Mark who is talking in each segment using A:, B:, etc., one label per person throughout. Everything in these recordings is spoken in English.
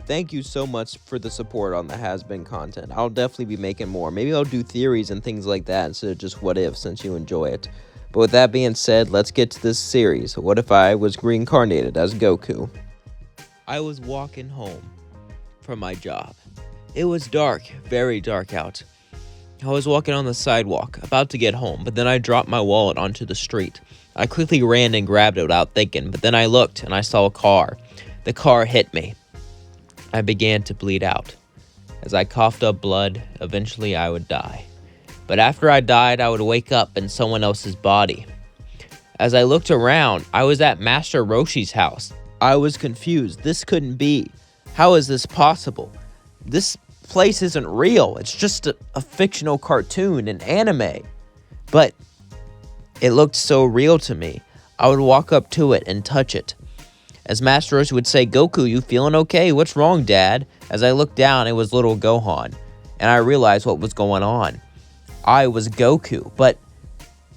A: thank you so much for the support on the Has Been content. I'll definitely be making more. Maybe I'll do theories and things like that instead of just what if, since you enjoy it. But with that being said, let's get to this series. What if I was reincarnated as Goku? I was walking home from my job. It was dark, very dark out. I was walking on the sidewalk, about to get home, but then I dropped my wallet onto the street. I quickly ran and grabbed it without thinking, but then I looked and I saw a car. The car hit me. I began to bleed out. As I coughed up blood, eventually I would die. But after I died, I would wake up in someone else's body. As I looked around, I was at Master Roshi's house. I was confused. This couldn't be. How is this possible? This place isn't real. It's just a fictional cartoon, an anime. But it looked so real to me. I would walk up to it and touch it. As Master Roshi would say, "Goku, you feeling okay? What's wrong, Dad?" As I looked down, it was little Gohan. And I realized what was going on. I was Goku, but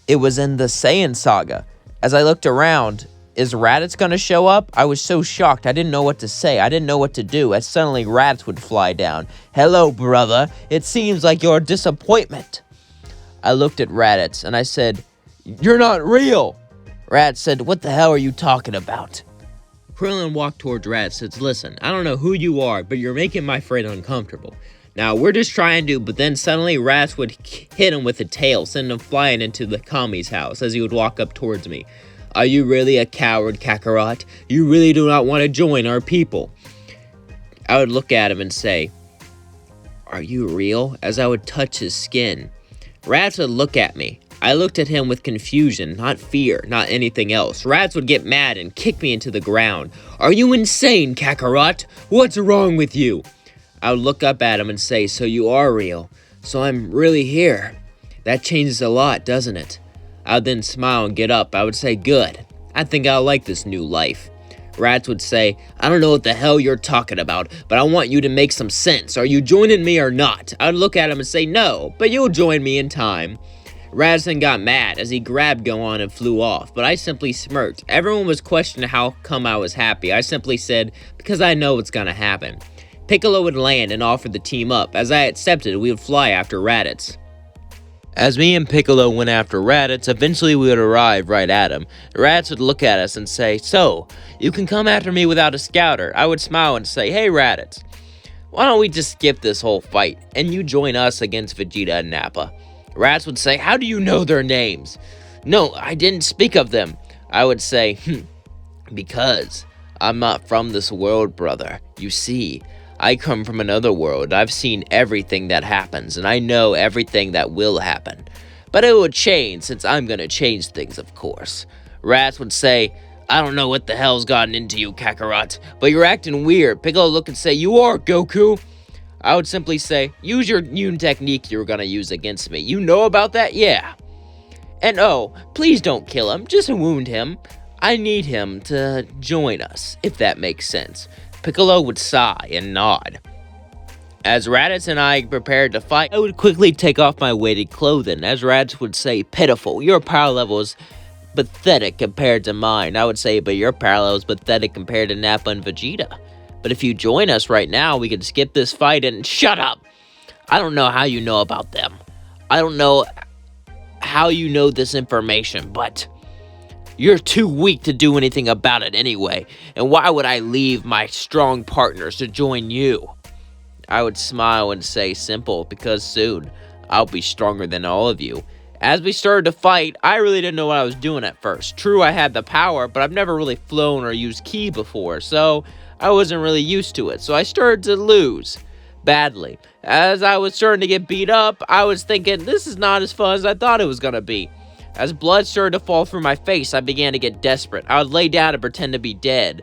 A: it was in the Saiyan saga. As I looked around, is Raditz gonna show up? I was so shocked, I didn't know what to say. I didn't know what to do, as suddenly Raditz would fly down. "Hello, brother. It seems like you're a disappointment." I looked at Raditz, and I said, "You're not real." Raditz said, "What the hell are you talking about?" Krillin walked towards Raditz and says, "Listen, I don't know who you are, but you're making my friend uncomfortable. Now, we're just trying to," but then suddenly Raditz would hit him with a tail, sending him flying into the Kami's house as he would walk up towards me. "Are you really a coward, Kakarot? You really do not want to join our people?" I would look at him and say, "Are you real?" as I would touch his skin. Raditz would look at me. I looked at him with confusion, not fear, not anything else. Raditz would get mad and kick me into the ground. "Are you insane, Kakarot? What's wrong with you?" I would look up at him and say, "So you are real. So I'm really here. That changes a lot, doesn't it?" I would then smile and get up. I would say, "Good. I think I like this new life." Raditz would say, "I don't know what the hell you're talking about, but I want you to make some sense. Are you joining me or not?" I would look at him and say, "No, but you'll join me in time." Raditz then got mad as he grabbed Gohan and flew off, but I simply smirked. Everyone was questioning how come I was happy. I simply said, "Because I know what's gonna happen." Piccolo would land and offer the team up. As I accepted, we would fly after Raditz. As me and Piccolo went after Raditz, eventually we would arrive right at him. Raditz would look at us and say, "So, you can come after me without a scouter." I would smile and say, "Hey Raditz, why don't we just skip this whole fight, and you join us against Vegeta and Nappa?" Raditz would say, "How do you know their names?" "No, I didn't speak of them." I would say, "Because I'm not from this world, brother. You see, I come from another world. I've seen everything that happens, and I know everything that will happen. But it would change, since I'm gonna change things, of course." Raditz would say, "I don't know what the hell's gotten into you, Kakarot, but you're acting weird." Piccolo would look and say, "You are, Goku." I would simply say, "Use your new technique you were gonna use against me. You know about that? Yeah. And oh, please don't kill him, just wound him. I need him to join us, if that makes sense." Piccolo would sigh and nod. As Raditz and I prepared to fight, I would quickly take off my weighted clothing. As Raditz would say, "Pitiful, your power level is pathetic compared to mine." I would say, "But your power level is pathetic compared to Nappa and Vegeta. But if you join us right now, we can skip this fight and—" "Shut up! I don't know how you know about them. I don't know how you know this information, but you're too weak to do anything about it anyway. And why would I leave my strong partners to join you?" I would smile and say, "Simple, because soon I'll be stronger than all of you." As we started to fight, I really didn't know what I was doing at first. True, I had the power, but I've never really flown or used ki before, so I wasn't really used to it. So I started to lose badly. As I was starting to get beat up, I was thinking, this is not as fun as I thought it was gonna be. As blood started to fall through my face, I began to get desperate. I would lay down and pretend to be dead.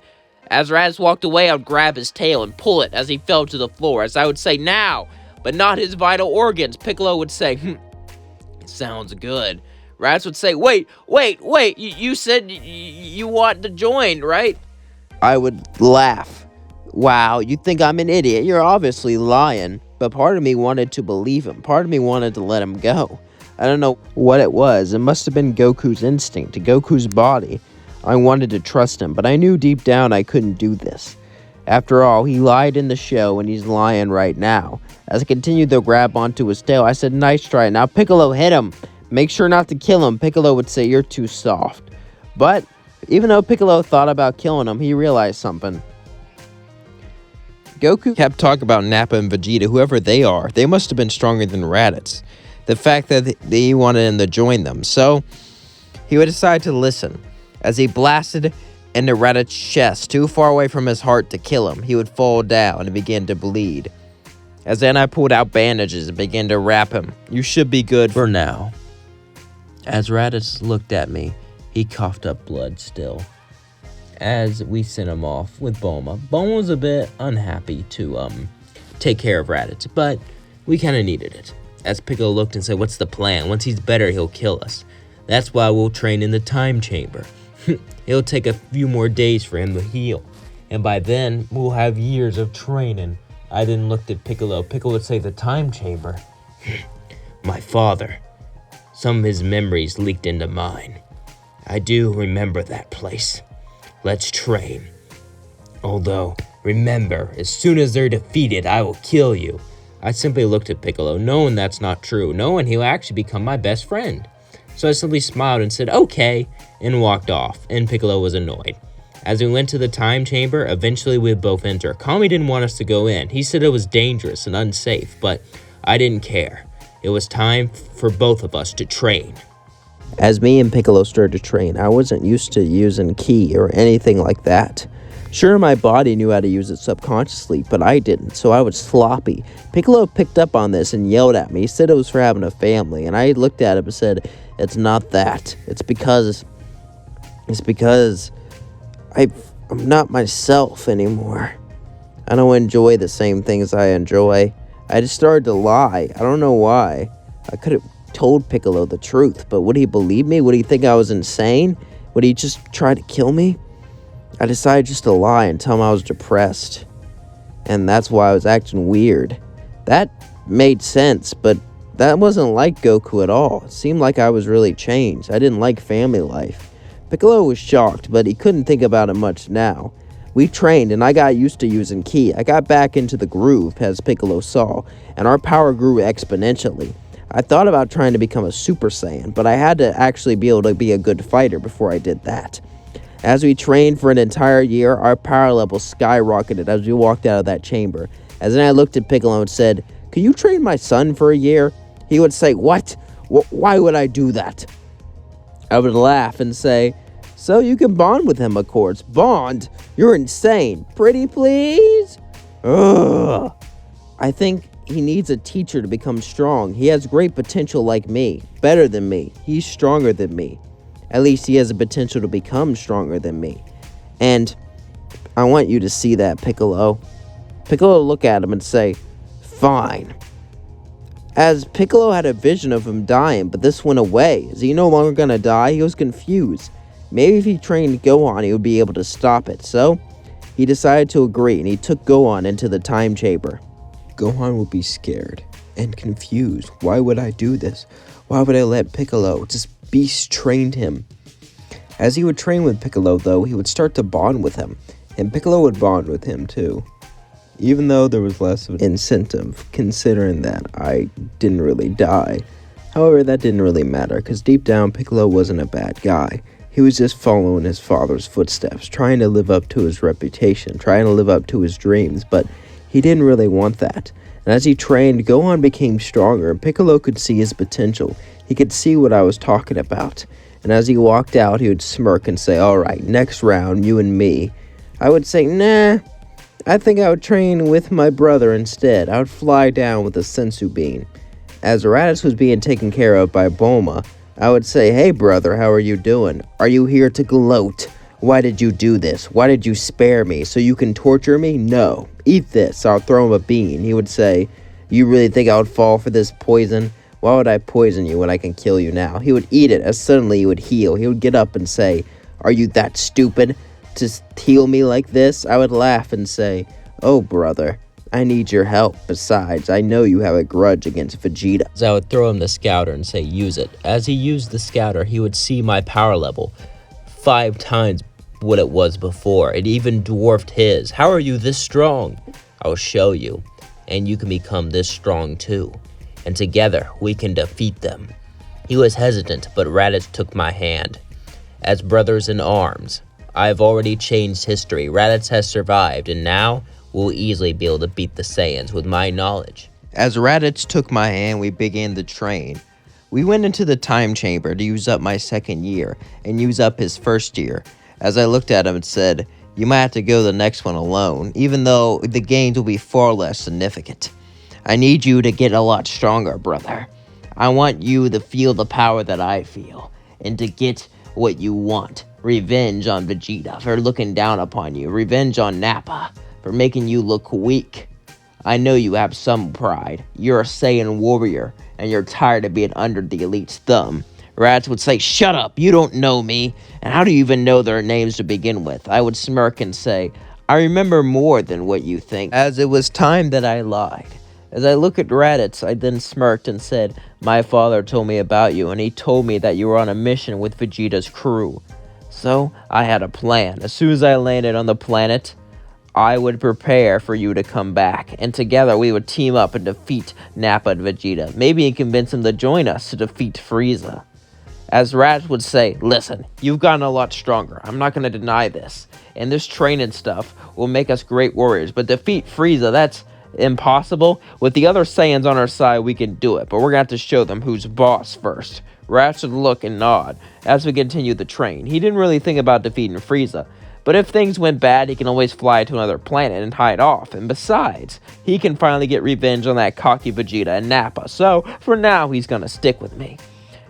A: As Raditz walked away, I would grab his tail and pull it as he fell to the floor. As I would say, "Now!" but not his vital organs. Piccolo would say, "It sounds good." Raditz would say, wait, you said you want to join, right?" I would laugh. "Wow, you think I'm an idiot? You're obviously lying." But part of me wanted to believe him. Part of me wanted to let him go. I don't know what it was. It must have been Goku's instinct, Goku's body. I wanted to trust him, but I knew deep down I couldn't do this. After all, he lied in the show and he's lying right now. As I continued to grab onto his tail, I said, "Nice try. Now Piccolo, hit him. Make sure not to kill him." Piccolo would say, "You're too soft." But even though Piccolo thought about killing him, he realized something. Goku kept talking about Nappa and Vegeta, whoever they are. They must have been stronger than Raditz. The fact that they wanted him to join them. So he would decide to listen. As he blasted into Raditz's chest, too far away from his heart to kill him, he would fall down and begin to bleed. As then I pulled out bandages and began to wrap him. "You should be good for now." As Raditz looked at me, he coughed up blood still. As we sent him off with Bulma. Bulma was a bit unhappy to take care of Raditz, but we kind of needed it. As Piccolo looked and said, "What's the plan? Once he's better, he'll kill us. That's why we'll train in the time chamber. It'll take a few more days for him to heal, and by then, we'll have years of training." I then looked at Piccolo. Piccolo would say, "The time chamber?" "My father. Some of his memories leaked into mine. I do remember that place. Let's train. Although, remember, as soon as they're defeated, I will kill you." I simply looked at Piccolo, knowing that's not true, knowing he'll actually become my best friend. So I simply smiled and said, "Okay," and walked off, and Piccolo was annoyed. As we went to the time chamber, eventually we would both enter. Kami didn't want us to go in. He said it was dangerous and unsafe, but I didn't care. It was time for both of us to train. As me and Piccolo started to train, I wasn't used to using ki or anything like that. Sure, my body knew how to use it subconsciously, but I didn't, so I was sloppy. Piccolo picked up on this and yelled at me. He said it was for having a family, and I looked at him and said, "It's not that. It's because I'm not myself anymore. I don't enjoy the same things I enjoy." I just started to lie. I don't know why. I could have told Piccolo the truth, but would he believe me? Would he think I was insane? Would he just try to kill me? I decided just to lie and tell him I was depressed, and that's why I was acting weird. That made sense, but that wasn't like Goku at all. It seemed like I was really changed. I didn't like family life. Piccolo was shocked, but he couldn't think about it much now. We trained, and I got used to using ki. I got back into the groove, as Piccolo saw, and our power grew exponentially. I thought about trying to become a Super Saiyan, but I had to actually be able to be a good fighter before I did that. As we trained for an entire year, our power level skyrocketed as we walked out of that chamber. As then I looked at Piccolo and said, "Could you train my son for a year?" He would say, "What? Why would I do that?" I would laugh and say, "So you can bond with him, of course." "Bond? You're insane. Pretty please?" Ugh. I think he needs a teacher to become strong. He has great potential like me. Better than me. He's stronger than me. At least he has the potential to become stronger than me. And I want you to see that, Piccolo. Piccolo would look at him and say, "Fine." As Piccolo had a vision of him dying, but this went away. Is he no longer going to die? He was confused. Maybe if he trained Gohan, he would be able to stop it. So he decided to agree, and he took Gohan into the time chamber. Gohan would be scared and confused. Why would I do this? Why would I let Piccolo just beast train him? As he would train with Piccolo, though, he would start to bond with him, and Piccolo would bond with him too. Even though there was less of an incentive, considering that I didn't really die. However, that didn't really matter, because deep down, Piccolo wasn't a bad guy. He was just following his father's footsteps, trying to live up to his reputation, trying to live up to his dreams, but he didn't really want that. And as he trained, Gohan became stronger, and Piccolo could see his potential. He could see what I was talking about. And as he walked out, he would smirk and say, "All right, next round, you and me." I would say, "Nah, I think I would train with my brother instead." I would fly down with a sensu bean. As Raditz was being taken care of by Bulma, I would say, "Hey brother, how are you doing? Are you here to gloat? Why did you do this? Why did you spare me? So you can torture me? No. Eat this." I'll throw him a bean. He would say, "You really think I would fall for this poison? Why would I poison you when I can kill you now?" He would eat it as suddenly he would heal. He would get up and say, "Are you that stupid to heal me like this?" I would laugh and say, "Oh brother, I need your help. Besides, I know you have a grudge against Vegeta." So I would throw him the scouter and say, "Use it." As he used the scouter, he would see my power level 5 times what it was before. It even dwarfed his. How are you this strong? I'll show you. And you can become this strong too. And together, we can defeat them. He was hesitant, but Raditz took my hand. As brothers in arms, I've already changed history. Raditz has survived, and now we'll easily be able to beat the Saiyans with my knowledge. As Raditz took my hand, we began the train. We went into the time chamber to use up my second year and use up his first year. As I looked at him and said, you might have to go the next one alone, even though the gains will be far less significant. I need you to get a lot stronger, brother. I want you to feel the power that I feel, and to get what you want. Revenge on Vegeta for looking down upon you. Revenge on Nappa for making you look weak. I know you have some pride. You're a Saiyan warrior, and you're tired of being under the elite's thumb. Raditz would say, shut up, you don't know me, and how do you even know their names to begin with? I would smirk and say, I remember more than what you think, as it was time that I lied. As I looked at Raditz, I then smirked and said, my father told me about you, and he told me that you were on a mission with Vegeta's crew. So, I had a plan. As soon as I landed on the planet, I would prepare for you to come back, and together we would team up and defeat Nappa and Vegeta. Maybe convince him to join us to defeat Frieza. As Raditz would say, listen, you've gotten a lot stronger. I'm not going to deny this. And this training stuff will make us great warriors. But defeat Frieza, that's impossible. With the other Saiyans on our side, we can do it. But we're going to have to show them who's boss first. Raditz would look and nod as we continued the train. He didn't really think about defeating Frieza. But if things went bad, he can always fly to another planet and hide off. And besides, he can finally get revenge on that cocky Vegeta and Nappa. So, for now, he's going to stick with me.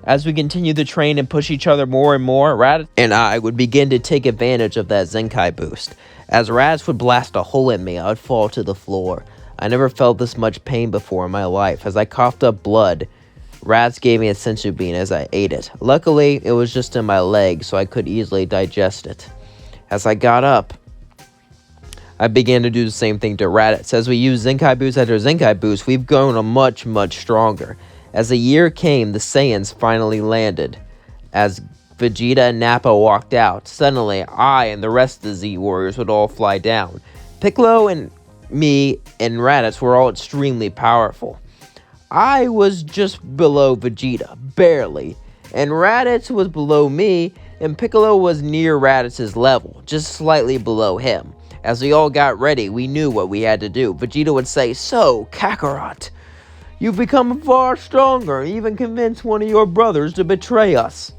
A: As we continued the train and push each other more and more, Raditz and I would begin to take advantage of that Zenkai boost. As Raditz would blast a hole in me, I would fall to the floor. I never felt this much pain before in my life. As I coughed up blood, Raditz gave me a senzu bean as I ate it. Luckily, it was just in my leg, so I could easily digest it. As I got up, I began to do the same thing to Raditz. As we used Zenkai boost after Zenkai boost, we've grown much stronger. As the year came, the Saiyans finally landed. As Vegeta and Nappa walked out, suddenly I and the rest of the Z Warriors would all fly down. Piccolo and me and Raditz were all extremely powerful. I was just below Vegeta, barely, and Raditz was below me, and Piccolo was near Raditz's level, just slightly below him. As we all got ready, we knew what we had to do. Vegeta would say, so, Kakarot, you've become far stronger, and even convinced one of your brothers to betray us.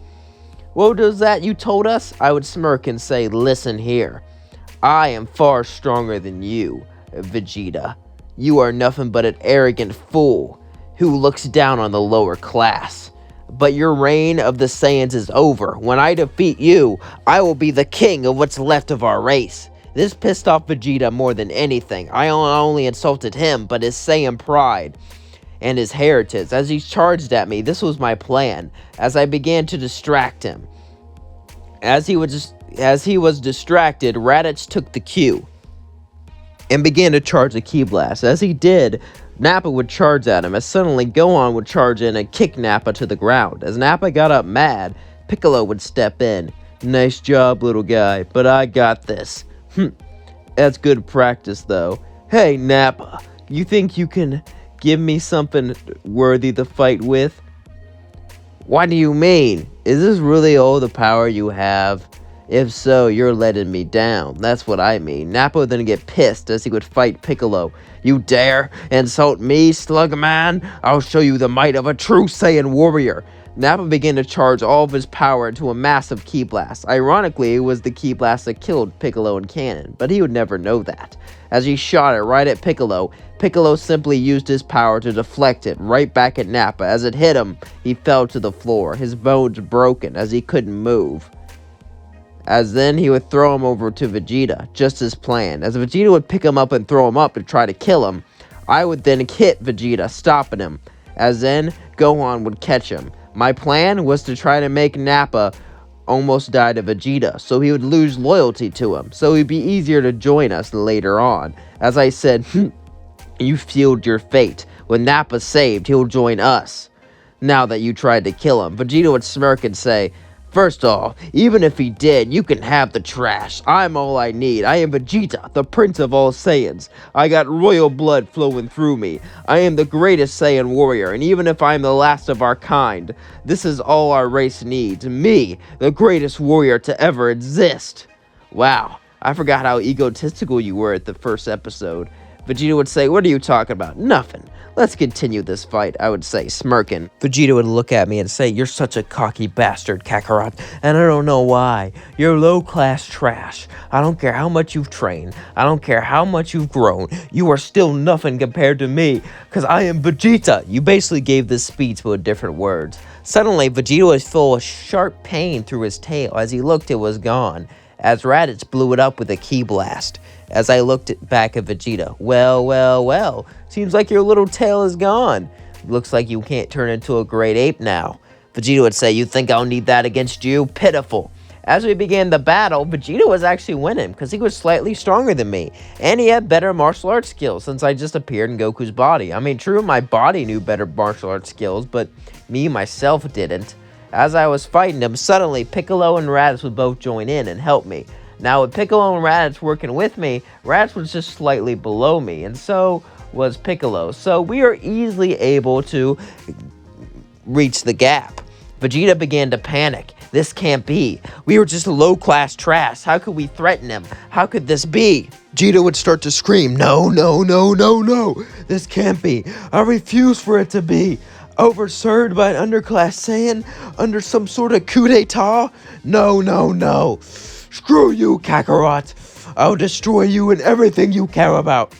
A: What was that you told us? I would smirk and say, listen here. I am far stronger than you, Vegeta. You are nothing but an arrogant fool who looks down on the lower class. But your reign of the Saiyans is over. When I defeat you, I will be the king of what's left of our race. This pissed off Vegeta more than anything. I not only insulted him, but his Saiyan pride and his heritage. As he charged at me, this was my plan. As I began to distract him. As he was distracted, Raditz took the cue and began to charge the Ki Blast. As he did, Nappa would charge at him, as suddenly Gohan would charge in and kick Nappa to the ground. As Nappa got up mad, Piccolo would step in. Nice job, little guy, but I got this. That's good practice, though. Hey, Nappa, you think you can give me something worthy to fight with? What do you mean? Is this really all the power you have? If so, you're letting me down. That's what I mean. Nappa would then get pissed as he would fight Piccolo. You dare insult me, Slugman? I'll show you the might of a true Saiyan warrior. Nappa began to charge all of his power into a massive Ki Blast. Ironically, it was the Ki Blast that killed Piccolo and Cannon, but he would never know that. As he shot it right at Piccolo, Piccolo simply used his power to deflect it right back at Nappa. As it hit him, he fell to the floor, his bones broken as he couldn't move. As then he would throw him over to Vegeta, just as planned. As Vegeta would pick him up and throw him up and try to kill him, I would then hit Vegeta, stopping him. As then, Gohan would catch him. My plan was to try to make Nappa almost die to Vegeta, so he would lose loyalty to him, so it'd be easier to join us later on. As I said, you sealed your fate. When Nappa's saved, he'll join us. Now that you tried to kill him, Vegeta would smirk and say, First off, even if he did, you can have the trash. I'm all I need. I am Vegeta, the prince of all Saiyans. I got royal blood flowing through me. I am the greatest Saiyan warrior, and even if I'm the last of our kind, this is all our race needs. Me, the greatest warrior to ever exist. Wow, I forgot how egotistical you were at the first episode. Vegeta would say, what are you talking about? Nothing. Let's continue this fight, I would say, smirking. Vegeta would look at me and say, you're such a cocky bastard, Kakarot, and I don't know why. You're low-class trash. I don't care how much you've trained. I don't care how much you've grown. You are still nothing compared to me, because I am Vegeta. You basically gave this speech with different words. Suddenly, Vegeta was full of sharp pain through his tail. As he looked, it was gone. As Raditz blew it up with a ki blast. As I looked back at Vegeta, well, seems like your little tail is gone. Looks like you can't turn into a great ape now. Vegeta would say, you think I'll need that against you? Pitiful. As we began the battle, Vegeta was actually winning because he was slightly stronger than me, and he had better martial arts skills since I just appeared in Goku's body. I mean, true, my body knew better martial arts skills, but me, myself, didn't. As I was fighting him, suddenly Piccolo and Raditz would both join in and help me. Now, with Piccolo and Raditz working with me, Raditz was just slightly below me, and so was Piccolo. So we are easily able to reach the gap. Vegeta began to panic. This can't be. We were just low-class trash. How could we threaten him? How could this be? Vegeta would start to scream, no. This can't be. I refuse for it to be. Overserved by an underclass Saiyan under some sort of coup d'etat? No. Screw you, Kakarot. I'll destroy you and everything you care about.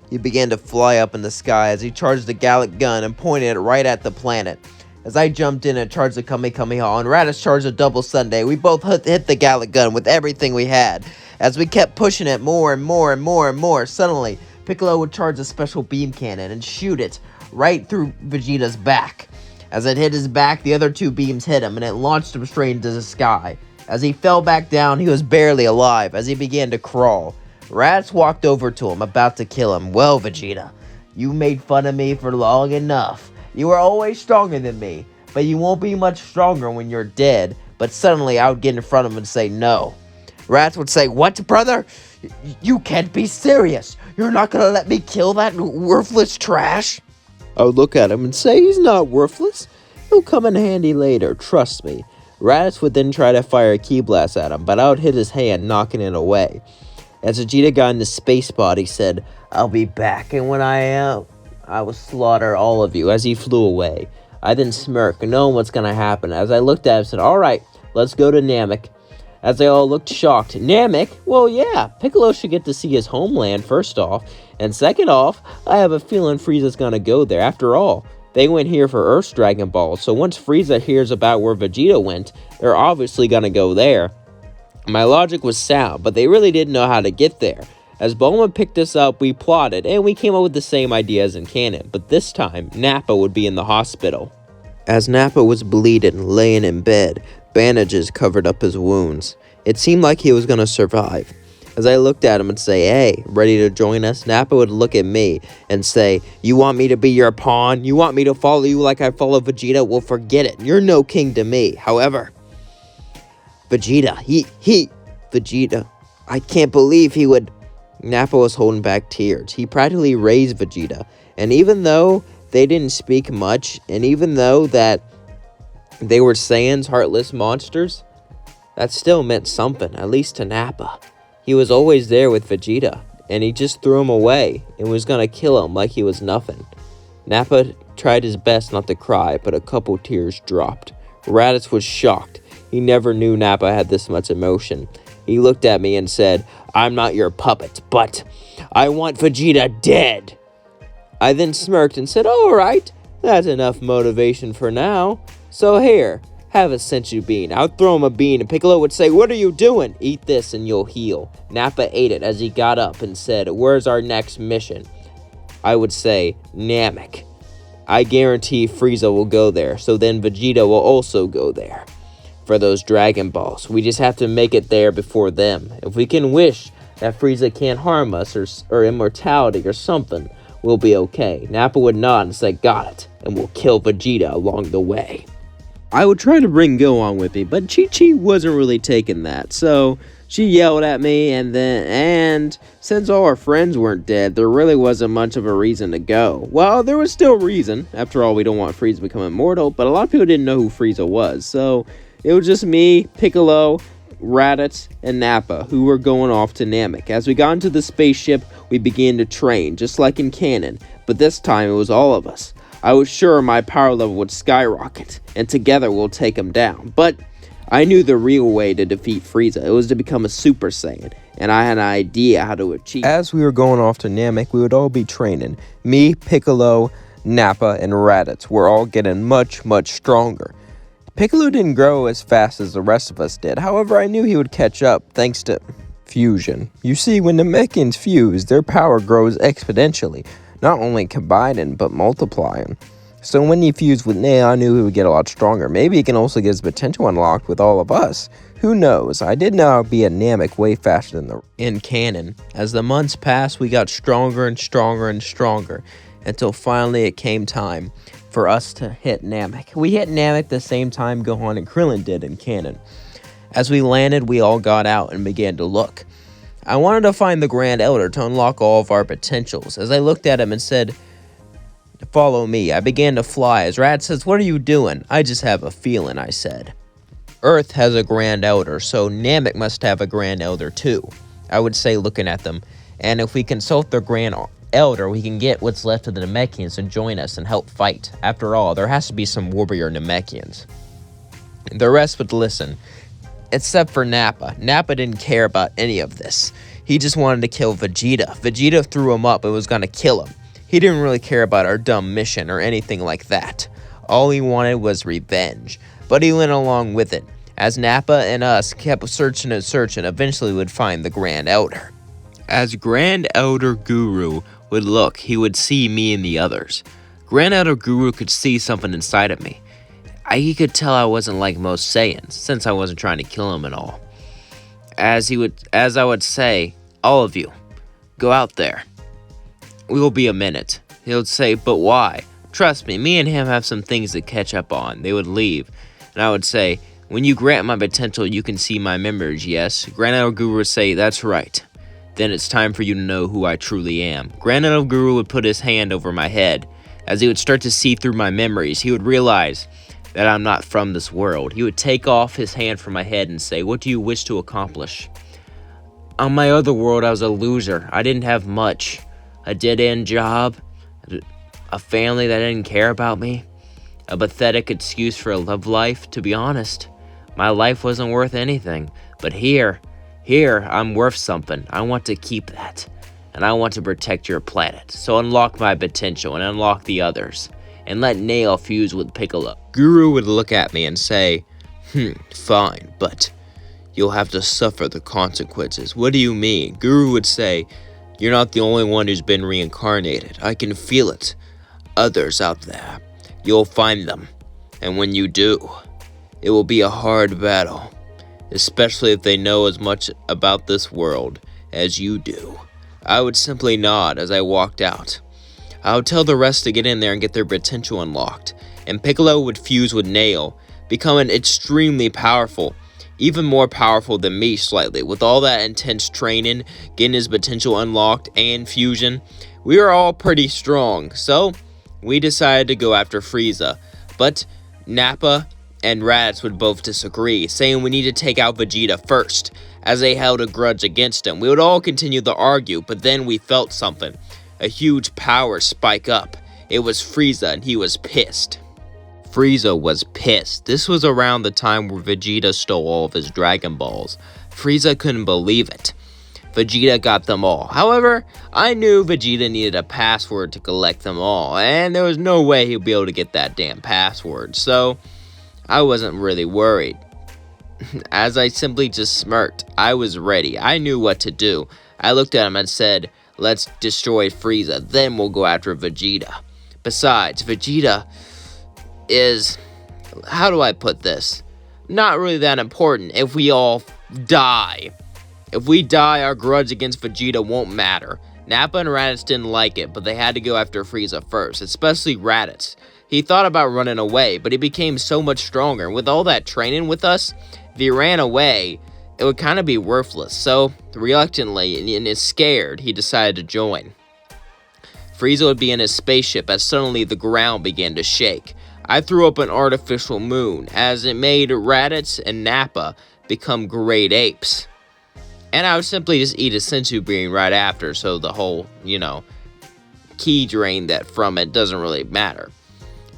A: He began to fly up in the sky as he charged the Gallic gun and pointed it right at the planet. As I jumped in and charged the Kamehameha and Raditz charged a double Sunday, we both hit the Gallic gun with everything we had. As we kept pushing it more and more, suddenly Piccolo would charge a special beam cannon and shoot it right through Vegeta's back. As it hit his back, the other two beams hit him and it launched him straight into the sky. As he fell back down, he was barely alive as he began to crawl. Raditz walked over to him, about to kill him. Well, Vegeta, you made fun of me for long enough. You are always stronger than me, but you won't be much stronger when you're dead. But suddenly, I would get in front of him and say no. Raditz would say, what, brother? You can't be serious. You're not going to let me kill that worthless trash? I would look at him and say, he's not worthless. He'll come in handy later, trust me. Raditz would then try to fire a ki blast at him, but I would hit his hand, knocking it away. As Vegeta got in the space pod, he said, I'll be back, and when I am, I will slaughter all of you, as he flew away. I then smirked, knowing what's going to happen. As I looked at him and said, alright, let's go to Namek. As they all looked shocked, Namek? Well, yeah, Piccolo should get to see his homeland, first off. And second off, I have a feeling Frieza's going to go there. After all, they went here for Earth's Dragon Ball, so once Frieza hears about where Vegeta went, they're obviously going to go there. My logic was sound, but they really didn't know how to get there. As Bulma picked us up, we plotted, and we came up with the same ideas in canon, but this time, Nappa would be in the hospital. As Nappa was bleeding, laying in bed, bandages covered up his wounds. It seemed like he was going to survive. As I looked at him and say, hey, ready to join us? Nappa would look at me and say, you want me to be your pawn? You want me to follow you like I follow Vegeta? Well, forget it. You're no king to me. However, Vegeta, Vegeta, I can't believe he would. Nappa was holding back tears. He practically raised Vegeta. And even though they didn't speak much, and even though that they were Saiyans, heartless monsters, that still meant something, at least to Nappa. He was always there with Vegeta, and he just threw him away and was gonna kill him like he was nothing. Nappa tried his best not to cry, but a couple tears dropped. Raditz was shocked. He never knew Nappa had this much emotion. He looked at me and said, I'm not your puppet, but I want Vegeta dead. I then smirked and said, alright, that's enough motivation for now. So here, have a senzu bean. I'd throw him a bean and Piccolo would say, what are you doing? Eat this and you'll heal. Nappa ate it as he got up and said, where's our next mission? I would say, Namek. I guarantee Frieza will go there, so then Vegeta will also go there. For those Dragon Balls, we just have to make it there before them. If we can wish that Frieza can't harm us or immortality or something, we'll be okay. Nappa would nod and say, got it, and we'll kill Vegeta along the way. I would try to bring Go on with me, but Chi-Chi wasn't really taking that, so she yelled at me, and since all our friends weren't dead, there really wasn't much of a reason to go. Well, there was still reason. After all, we don't want Frieza to become immortal, but a lot of people didn't know who Frieza was, so it was just me, Piccolo, Raditz, and Nappa, who were going off to Namek. As we got into the spaceship, we began to train, just like in canon, but this time it was all of us. I was sure my power level would skyrocket, and together we'll take him down, but I knew the real way to defeat Frieza. It was to become a Super Saiyan, and I had an idea how to achieve. As we were going off to Namek, we would all be training. Me, Piccolo, Nappa, and Raditz were all getting much, much stronger. Piccolo didn't grow as fast as the rest of us did. However, I knew he would catch up thanks to fusion. You see, when Namekians fuse, their power grows exponentially, not only combining, but multiplying. So when he fused with Nail, I knew he would get a lot stronger. Maybe he can also get his potential unlocked with all of us. Who knows? I did know I'd be a Namek way faster than in canon. As the months passed, we got stronger and stronger and stronger, until finally it came time for us to hit Namek. We hit Namek the same time Gohan and Krillin did in canon. As we landed, we all got out and began to look. I wanted to find the Grand Elder to unlock all of our potentials. As I looked at him and said, "Follow me," I began to fly. As Rad says, "What are you doing?" "I just have a feeling," I said. Earth has a Grand Elder, so Namek must have a Grand Elder too, I would say, looking at them. And if we consult the Grand Elder, we can get what's left of the Namekians to join us and help fight. After all, there has to be some warrior Namekians. The rest would listen, except for Nappa. Nappa didn't care about any of this. He just wanted to kill Vegeta. Vegeta threw him up and was going to kill him. He didn't really care about our dumb mission or anything like that. All he wanted was revenge, but he went along with it, as Nappa and us kept searching and searching, eventually would find the Grand Elder. As Grand Elder Guru would look, he would see me and the others. Grand Elder Guru could see something inside of me. He could tell I wasn't like most Saiyans, since I wasn't trying to kill him at all. As I would say, "All of you, go out there. We will be a minute." He would say, "But why?" "Trust me and him have some things to catch up on." They would leave, and I would say, "When you grant my potential, you can see my memories, yes?" Grand Elder Guru would say, "That's right. Then it's time for you to know who I truly am." Grand Elder Guru would put his hand over my head. As he would start to see through my memories, he would realize that I'm not from this world. He would take off his hand from my head and say, "What do you wish to accomplish?" "On my other world, I was a loser. I didn't have much. A dead-end job, a family that didn't care about me, a pathetic excuse for a love life. To be honest, my life wasn't worth anything. But here, I'm worth something. I want to keep that, and I want to protect your planet. So unlock my potential and unlock the others, and let Nail fuse with Piccolo." Guru would look at me and say, "Fine, but you'll have to suffer the consequences." "What do you mean?" Guru would say, "You're not the only one who's been reincarnated. I can feel it. Others out there. You'll find them. And when you do, it will be a hard battle, especially if they know as much about this world as you do." I would simply nod as I walked out. I would tell the rest to get in there and get their potential unlocked, and Piccolo would fuse with Nail, becoming extremely powerful, even more powerful than me slightly. With all that intense training, getting his potential unlocked, and fusion, we were all pretty strong, so we decided to go after Frieza. But Nappa and Raditz would both disagree, saying we need to take out Vegeta first, as they held a grudge against him. We would all continue to argue, but then we felt something. A huge power spike up. It was Frieza, and he was pissed. Frieza was pissed. This was around the time where Vegeta stole all of his Dragon Balls. Frieza couldn't believe it. Vegeta got them all. However, I knew Vegeta needed a password to collect them all, and there was no way he'd be able to get that damn password, so I wasn't really worried. As I simply just smirked, I was ready. I knew what to do. I looked at him and said, "Let's destroy Frieza, then we'll go after Vegeta. Besides, Vegeta is, how do I put this? Not really that important if we all die. If we die, our grudge against Vegeta won't matter." Nappa and Raditz didn't like it, but they had to go after Frieza first, especially Raditz, He thought about running away, but he became so much stronger. With all that training with us, if he ran away, it would kind of be worthless. So, reluctantly and scared, he decided to join. Frieza would be in his spaceship as suddenly the ground began to shake. I threw up an artificial moon, as it made Raditz and Nappa become great apes. And I would simply just eat a senzu bean right after, so the whole, ki drain that from it doesn't really matter.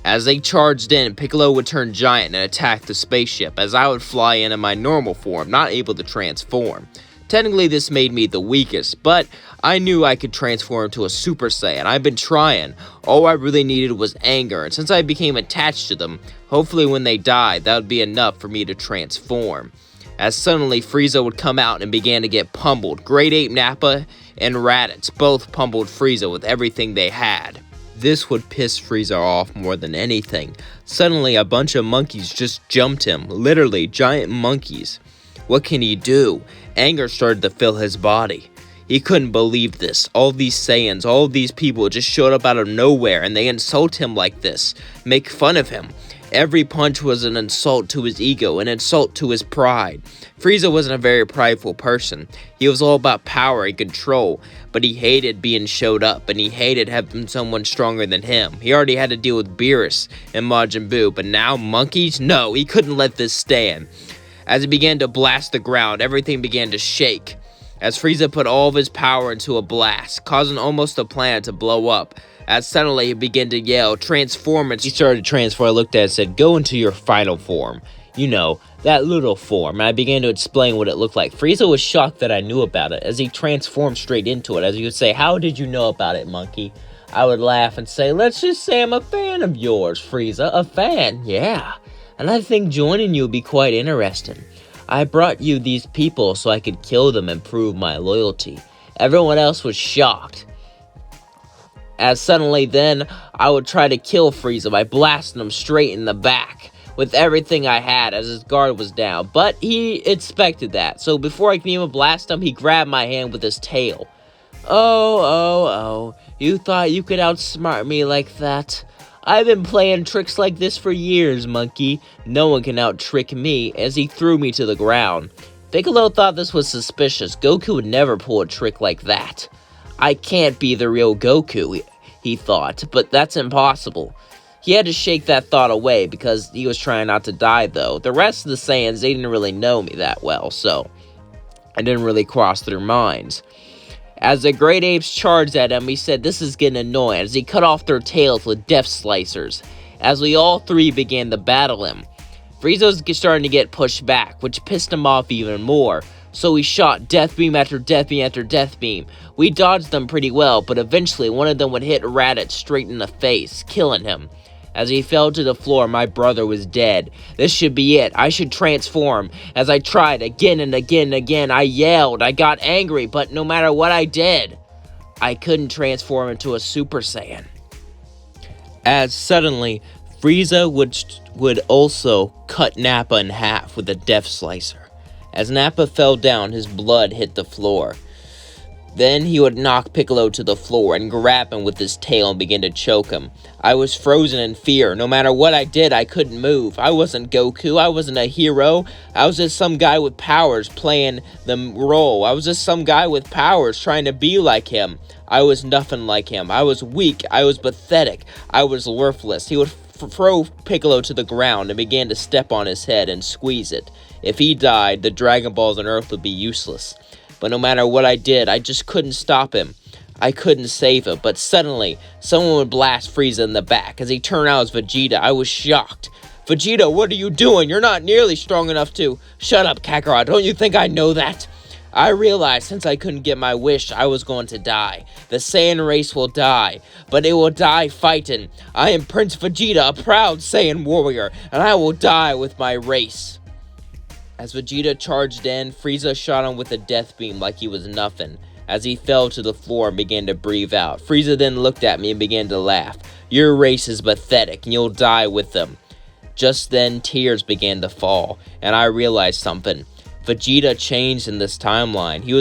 A: As they charged in, Piccolo would turn giant and attack the spaceship, as I would fly in my normal form, not able to transform. Technically, this made me the weakest, but I knew I could transform to a Super Saiyan. I've been trying. All I really needed was anger, and since I became attached to them, hopefully when they died, that would be enough for me to transform. As suddenly, Frieza would come out and began to get pummeled. Great Ape Nappa and Raditz both pummeled Frieza with everything they had. This would piss Frieza off more than anything. Suddenly, a bunch of monkeys just jumped him. Literally, giant monkeys. What can he do? Anger started to fill his body. He couldn't believe this. All these Saiyans, all of these people just showed up out of nowhere and they insult him like this. Make fun of him. Every punch was an insult to his ego, an insult to his pride. Frieza wasn't a very prideful person. He was all about power and control, but he hated being showed up, and he hated having someone stronger than him. He already had to deal with Beerus and Majin Buu, but now monkeys? No, he couldn't let this stand. As he began to blast the ground, everything began to shake. As Frieza put all of his power into a blast, causing almost the planet to blow up. As suddenly he began to yell, transform, and he started to transform. I looked at it and said, go into your final form. That little form. And I began to explain what it looked like. Frieza was shocked that I knew about it, as he transformed straight into it. As he would say, how did you know about it, monkey? I would laugh and say, let's just say I'm a fan of yours, Frieza. A fan, yeah. And I think joining you would be quite interesting. I brought you these people so I could kill them and prove my loyalty. Everyone else was shocked. As suddenly then, I would try to kill Frieza by blasting him straight in the back with everything I had as his guard was down. But he expected that, so before I could even blast him, he grabbed my hand with his tail. Oh, you thought you could outsmart me like that? I've been playing tricks like this for years, monkey. No one can out-trick me, as he threw me to the ground. Piccolo thought this was suspicious. Goku would never pull a trick like that. I can't be the real Goku, he thought, but that's impossible. He had to shake that thought away because he was trying not to die, though. The rest of the Saiyans, they didn't really know me that well, so it didn't really cross their minds. As the great apes charged at him, he said, this is getting annoying, as he cut off their tails with death slicers, as we all three began to battle him. Frieza was starting to get pushed back, which pissed him off even more. So he shot death beam after death beam after death beam. We dodged them pretty well, but eventually one of them would hit Raditz straight in the face, killing him. As he fell to the floor, my brother was dead. This should be it. I should transform. As I tried again and again and again, I yelled. I got angry, but no matter what I did, I couldn't transform into a Super Saiyan. As suddenly, Frieza would also cut Nappa in half with a death slicer. As Nappa fell down, his blood hit the floor. Then he would knock Piccolo to the floor and grab him with his tail and begin to choke him. I was frozen in fear. No matter what I did, I couldn't move. I wasn't Goku. I wasn't a hero. I was just some guy with powers playing the role. I was just some guy with powers trying to be like him. I was nothing like him. I was weak. I was pathetic. I was worthless. He would throw Piccolo to the ground and began to step on his head and squeeze it. If he died, the Dragon Balls on Earth would be useless. But no matter what I did, I just couldn't stop him. I couldn't save him. But suddenly, someone would blast Frieza in the back. As he turned out as Vegeta, I was shocked. Vegeta, what are you doing? You're not nearly strong enough to... Shut up, Kakarot. Don't you think I know that? I realized since I couldn't get my wish, I was going to die. The Saiyan race will die, but it will die fighting. I am Prince Vegeta, a proud Saiyan warrior, and I will die with my race. As Vegeta charged in, Frieza shot him with a death beam like he was nothing. As he fell to the floor and began to breathe out, Frieza then looked at me and began to laugh. Your race is pathetic, and you'll die with them. Just then, tears began to fall, and I realized something. Vegeta changed in this timeline. He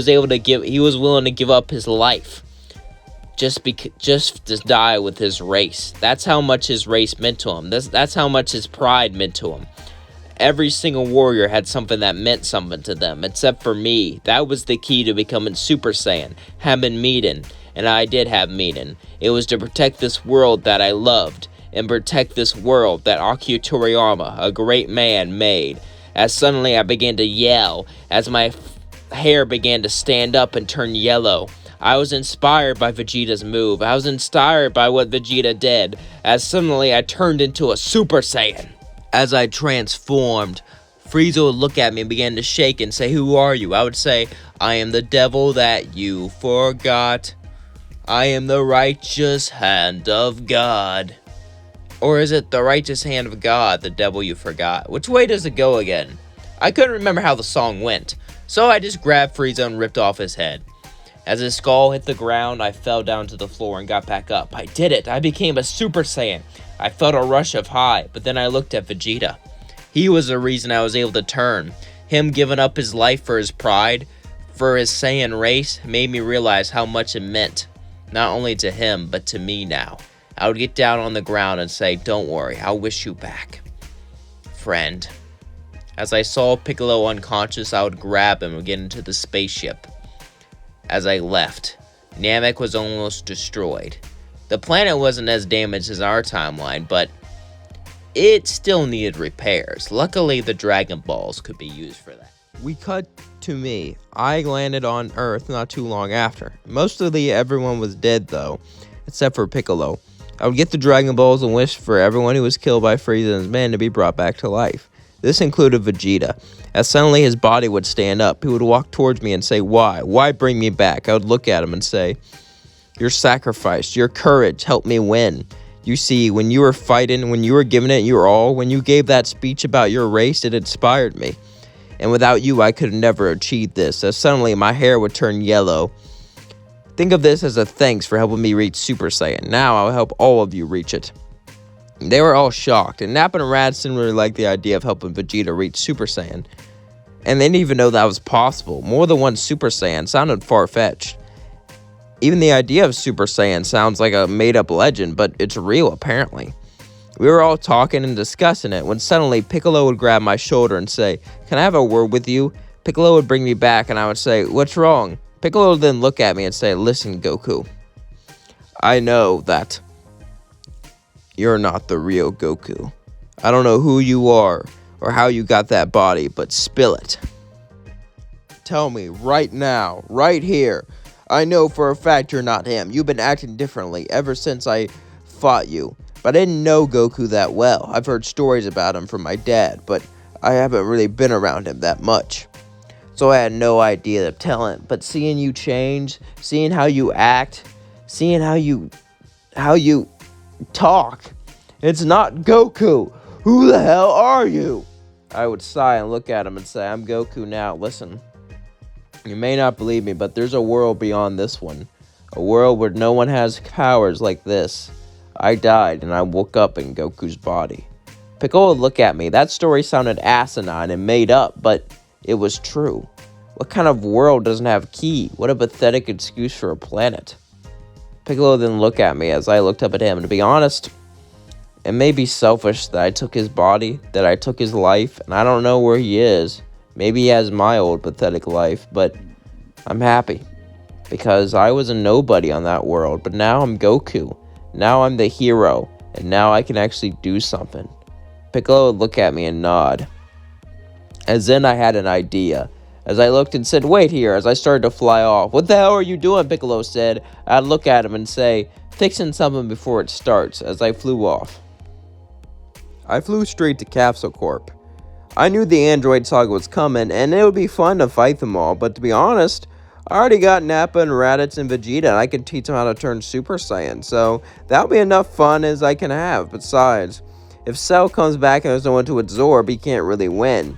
A: was willing to give up his life. just to die with his race. That's how much his race meant to him. That's how much his pride meant to him. Every single warrior had something that meant something to them, except for me. That was the key to becoming Super Saiyan, having meaning, and I did have meaning. It was to protect this world that I loved, and protect this world that Akio Toriyama, a great man, made. As suddenly I began to yell, as my hair began to stand up and turn yellow. I was inspired by Vegeta's move. I was inspired by what Vegeta did, as suddenly I turned into a Super Saiyan. As I transformed, Frieza would look at me and began to shake and say, "Who are you?" I would say, "I am the devil that you forgot. I am the righteous hand of God." Or is it the righteous hand of God, the devil you forgot? Which way does it go again? I couldn't remember how the song went, so I just grabbed Frieza and ripped off his head. As his skull hit the ground, I fell down to the floor and got back up. I did it! I became a Super Saiyan. I felt a rush of high, but then I looked at Vegeta. He was the reason I was able to turn. Him giving up his life for his pride, for his Saiyan race, made me realize how much it meant. Not only to him, but to me now. I would get down on the ground and say, "Don't worry, I'll wish you back, friend." As I saw Piccolo unconscious, I would grab him and get into the spaceship. As I left, Namek was almost destroyed. The planet wasn't as damaged as our timeline, but it still needed repairs. Luckily, the Dragon Balls could be used for that. We cut to me. I landed on Earth not too long after. Mostly everyone was dead though, except for Piccolo. I would get the Dragon Balls and wish for everyone who was killed by Frieza and his men to be brought back to life. This included Vegeta. As suddenly his body would stand up, he would walk towards me and say, "Why? Why bring me back?" I would look at him and say, "Your sacrifice, your courage helped me win. You see, when you were fighting, when you were giving it your all, when you gave that speech about your race, it inspired me. And without you, I could have never achieved this." As suddenly my hair would turn yellow. Think of this as a thanks for helping me reach Super Saiyan. Now I'll help all of you reach it. They were all shocked, and Nappa and Raditz didn't really like the idea of helping Vegeta reach Super Saiyan. And they didn't even know that was possible. More than one Super Saiyan sounded far-fetched. Even the idea of Super Saiyan sounds like a made-up legend, but it's real apparently. We were all talking and discussing it when suddenly Piccolo would grab my shoulder and say, "Can I have a word with you?" Piccolo would bring me back and I would say, "What's wrong?" Piccolo would then look at me and say, "Listen, Goku. I know that you're not the real Goku. I don't know who you are or how you got that body, but spill it. Tell me right now, right here. I know for a fact you're not him. You've been acting differently ever since I fought you. But I didn't know Goku that well. I've heard stories about him from my dad, but I haven't really been around him that much. So I had no idea of talent. But seeing you change, seeing how you act, seeing how you talk, it's not Goku. Who the hell are you?" I would sigh and look at him and say, "I'm Goku now. Listen, you may not believe me, but there's a world beyond this one. A world where no one has powers like this. I died and I woke up in Goku's body." Piccolo would look at me. That story sounded asinine and made up, but it was true. What kind of world doesn't have ki? What a pathetic excuse for a planet. Piccolo then looked at me as I looked up at him. And to be honest, it may be selfish that I took his body, that I took his life, and I don't know where he is. Maybe he has my old pathetic life, but I'm happy. Because I was a nobody on that world, but now I'm Goku. Now I'm the hero, and now I can actually do something. Piccolo would look at me and nod. As then I had an idea. As I looked and said, "Wait here," as I started to fly off. "What the hell are you doing?" Piccolo said. I'd look at him and say, "Fixing something before it starts," as I flew off. I flew straight to Capsule Corp. I knew the Android Saga was coming, and it would be fun to fight them all, but to be honest, I already got Nappa and Raditz and Vegeta, and I can teach them how to turn Super Saiyan, so that'll be enough fun as I can have. Besides, if Cell comes back and there's no one to absorb, he can't really win.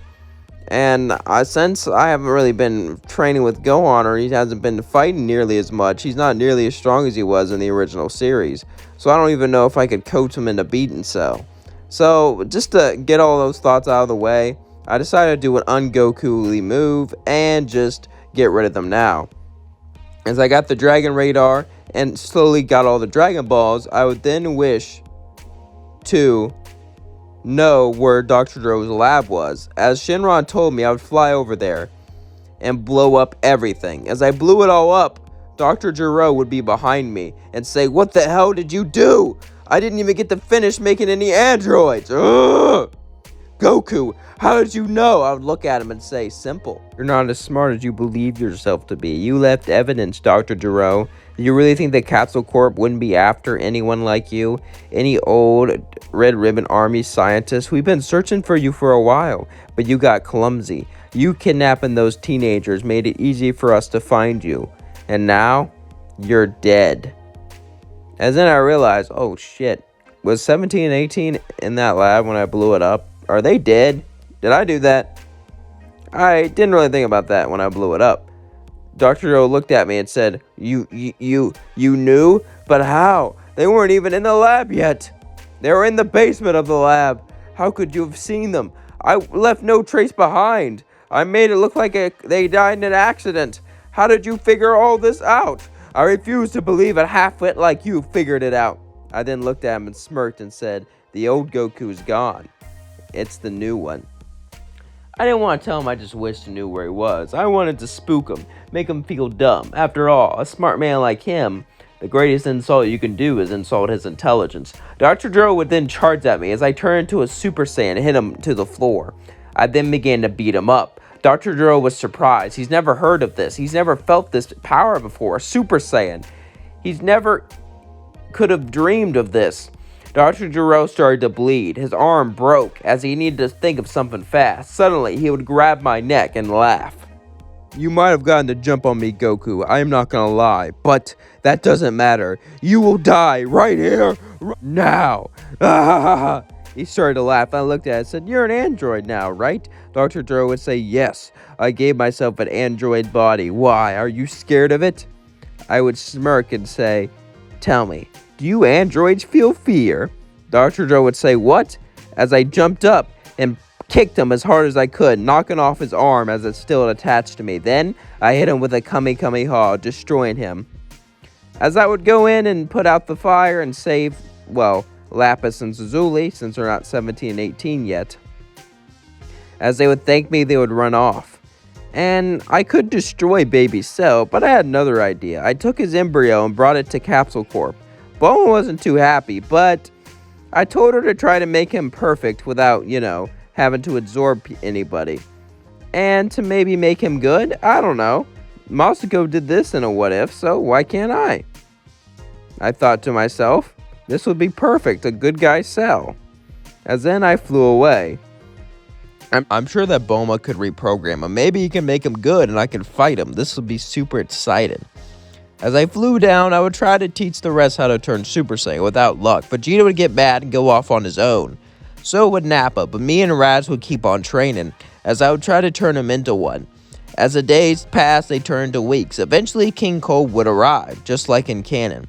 A: And since I haven't really been training with Gohan, or he hasn't been fighting nearly as much, he's not nearly as strong as he was in the original series. So I don't even know if I could coach him into beating Cell. So just to get all those thoughts out of the way, I decided to do an un-Goku-ly move and just get rid of them now. As I got the Dragon Radar and slowly got all the Dragon Balls, I would then wish to know where Dr. Dro's lab was. As Shinron told me, I would fly over there and blow up everything. As I blew it all up, Dr. Gero would be behind me and say, "What the hell did you do? I didn't even get to finish making any androids. Ugh! Goku, how did you know?" I would look at him and say, "Simple. You're not as smart as you believe yourself to be. You left evidence, Dr. Gero. Do you really think the Capsule Corp wouldn't be after anyone like you? Any old Red Ribbon Army scientist? We've been searching for you for a while, but you got clumsy. You kidnapping those teenagers made it easy for us to find you. And now, you're dead." As then I realized, oh shit, was 17 and 18 in that lab when I blew it up? Are they dead? Did I do that? I didn't really think about that when I blew it up. Dr. O looked at me and said, You knew? But how? They weren't even in the lab yet. They were in the basement of the lab. How could you have seen them? I left no trace behind. I made it look like they died in an accident. How did you figure all this out? I refuse to believe a half-wit like you figured it out. I then looked at him and smirked and said, "The old Goku's gone. It's the new one." I didn't want to tell him I just wished I knew where he was. I wanted to spook him, make him feel dumb. After all, a smart man like him, the greatest insult you can do is insult his intelligence. Dr. Dro would then charge at me as I turned into a Super Saiyan and hit him to the floor. I then began to beat him up. Dr. Dro was surprised. He's never heard of this. He's never felt this power before, a Super Saiyan. He's never could have dreamed of this. Dr. Gero started to bleed. His arm broke as he needed to think of something fast. Suddenly, he would grab my neck and laugh. "You might have gotten the jump on me, Goku. I am not gonna lie, but that doesn't matter. You will die right here, now." He started to laugh. I looked at it and said, "You're an android now, right?" Dr. Gero would say, "Yes, I gave myself an android body. Why? Are you scared of it?" I would smirk and say, "Tell me, do you androids feel fear?" Dr. Joe would say, "What?" As I jumped up and kicked him as hard as I could, knocking off his arm as it's still attached to me. Then I hit him with a Kamehameha, destroying him. As I would go in and put out the fire and save, well, Lapis and Zazuli, since they're not 17 and 18 yet. As they would thank me, they would run off. And I could destroy Baby Cell, but I had another idea. I took his embryo and brought it to Capsule Corp. Bulma wasn't too happy, but I told her to try to make him perfect without, having to absorb anybody. And to maybe make him good? I don't know. Masuko did this in a what if, so why can't I? I thought to myself, this would be perfect, a good guy Cell. As then I flew away. I'm sure that Bulma could reprogram him. Maybe he can make him good and I can fight him. This would be super exciting. As I flew down, I would try to teach the rest how to turn Super Saiyan without luck. Vegeta would get mad and go off on his own. So would Nappa, but me and Raz would keep on training, as I would try to turn him into one. As the days passed, they turned to weeks. Eventually, King Cold would arrive, just like in canon.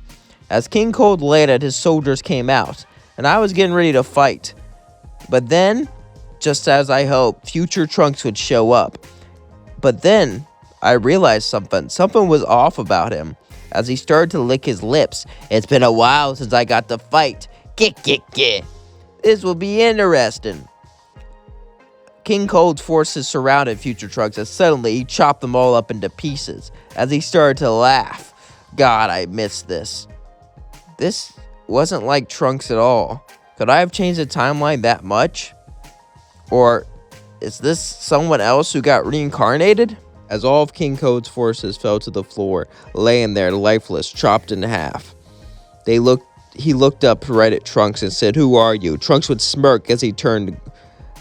A: As King Cold landed, his soldiers came out, and I was getting ready to fight. But then, just as I hoped, future Trunks would show up. But then, I realized something. Something was off about him. As he started to lick his lips. "It's been a while since I got to fight. Get. This will be interesting." King Cold's forces surrounded future Trunks as suddenly he chopped them all up into pieces. As he started to laugh. God, I missed this. This wasn't like Trunks at all. Could I have changed the timeline that much? Or is this someone else who got reincarnated? As all of King Cold's forces fell to the floor, laying there lifeless, chopped in half. He looked up right at Trunks and said, "Who are you?" Trunks would smirk as he turned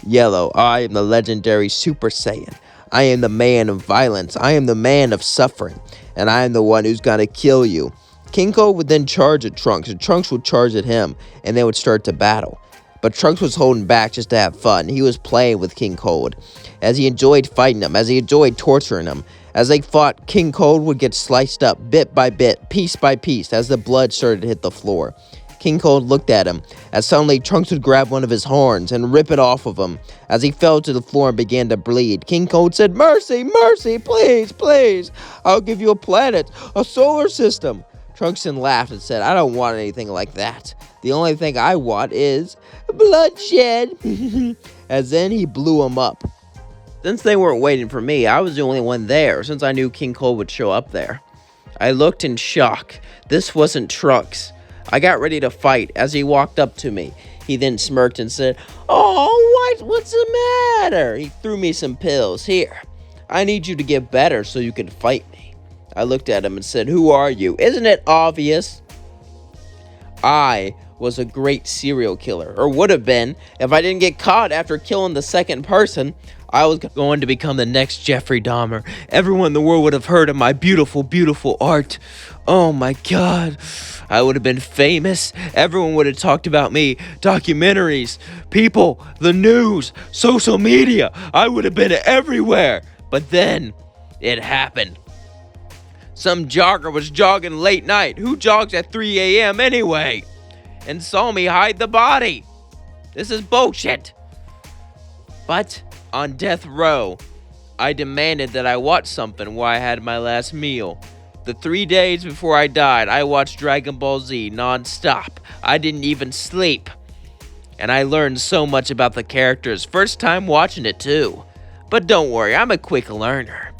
A: yellow. "I am the legendary Super Saiyan. I am the man of violence. I am the man of suffering. And I am the one who's gonna kill you." King Cold would then charge at Trunks, and Trunks would charge at him, and they would start to battle. But Trunks was holding back just to have fun. He was playing with King Cold, as he enjoyed fighting him, as he enjoyed torturing him. As they fought, King Cold would get sliced up bit by bit, piece by piece, as the blood started to hit the floor. King Cold looked at him, as suddenly Trunks would grab one of his horns and rip it off of him. As he fell to the floor and began to bleed, King Cold said, "Mercy, mercy, please, please. I'll give you a planet, a solar system." Trunks then laughed and said, "I don't want anything like that. The only thing I want is bloodshed." As then he blew him up. Since they weren't waiting for me, I was the only one there, since I knew King Cold would show up there. I looked in shock. This wasn't Trunks. I got ready to fight as he walked up to me. He then smirked and said, "Oh, what's the matter?" He threw me some pills. "Here, I need you to get better so you can fight me." I looked at him and said, "Who are you? Isn't it obvious?" I was a great serial killer, or would have been if I didn't get caught after killing the second person. I was going to become the next Jeffrey Dahmer. Everyone in the world would have heard of my beautiful, beautiful art. Oh my God. I would have been famous. Everyone would have talked about me. Documentaries, people, the news, social media. I would have been everywhere. But then it happened. Some jogger was jogging late night. Who jogs at 3 a.m. anyway? And saw me hide the body. This is bullshit. But on death row, I demanded that I watch something while I had my last meal. The 3 days before I died, I watched Dragon Ball Z non-stop. I didn't even sleep. And I learned so much about the characters. First time watching it too. But don't worry, I'm a quick learner.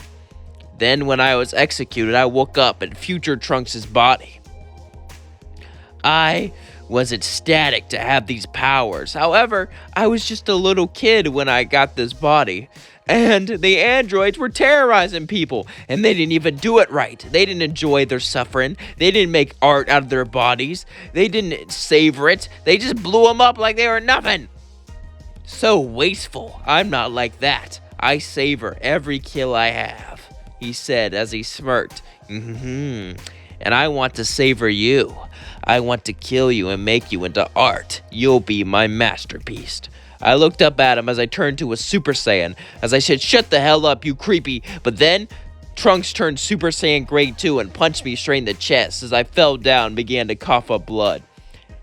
A: Then when I was executed, I woke up in future Trunks' body. I was ecstatic to have these powers. However, I was just a little kid when I got this body. And the androids were terrorizing people, and they didn't even do it right. They didn't enjoy their suffering. They didn't make art out of their bodies. They didn't savor it. They just blew them up like they were nothing. So wasteful. I'm not like that. I savor every kill I have, he said as he smirked. And I want to savor you. I want to kill you and make you into art. You'll be my masterpiece. I looked up at him as I turned to a Super Saiyan, as I said, "Shut the hell up, you creepy." But then, Trunks turned Super Saiyan Grade 2 and punched me straight in the chest as I fell down and began to cough up blood.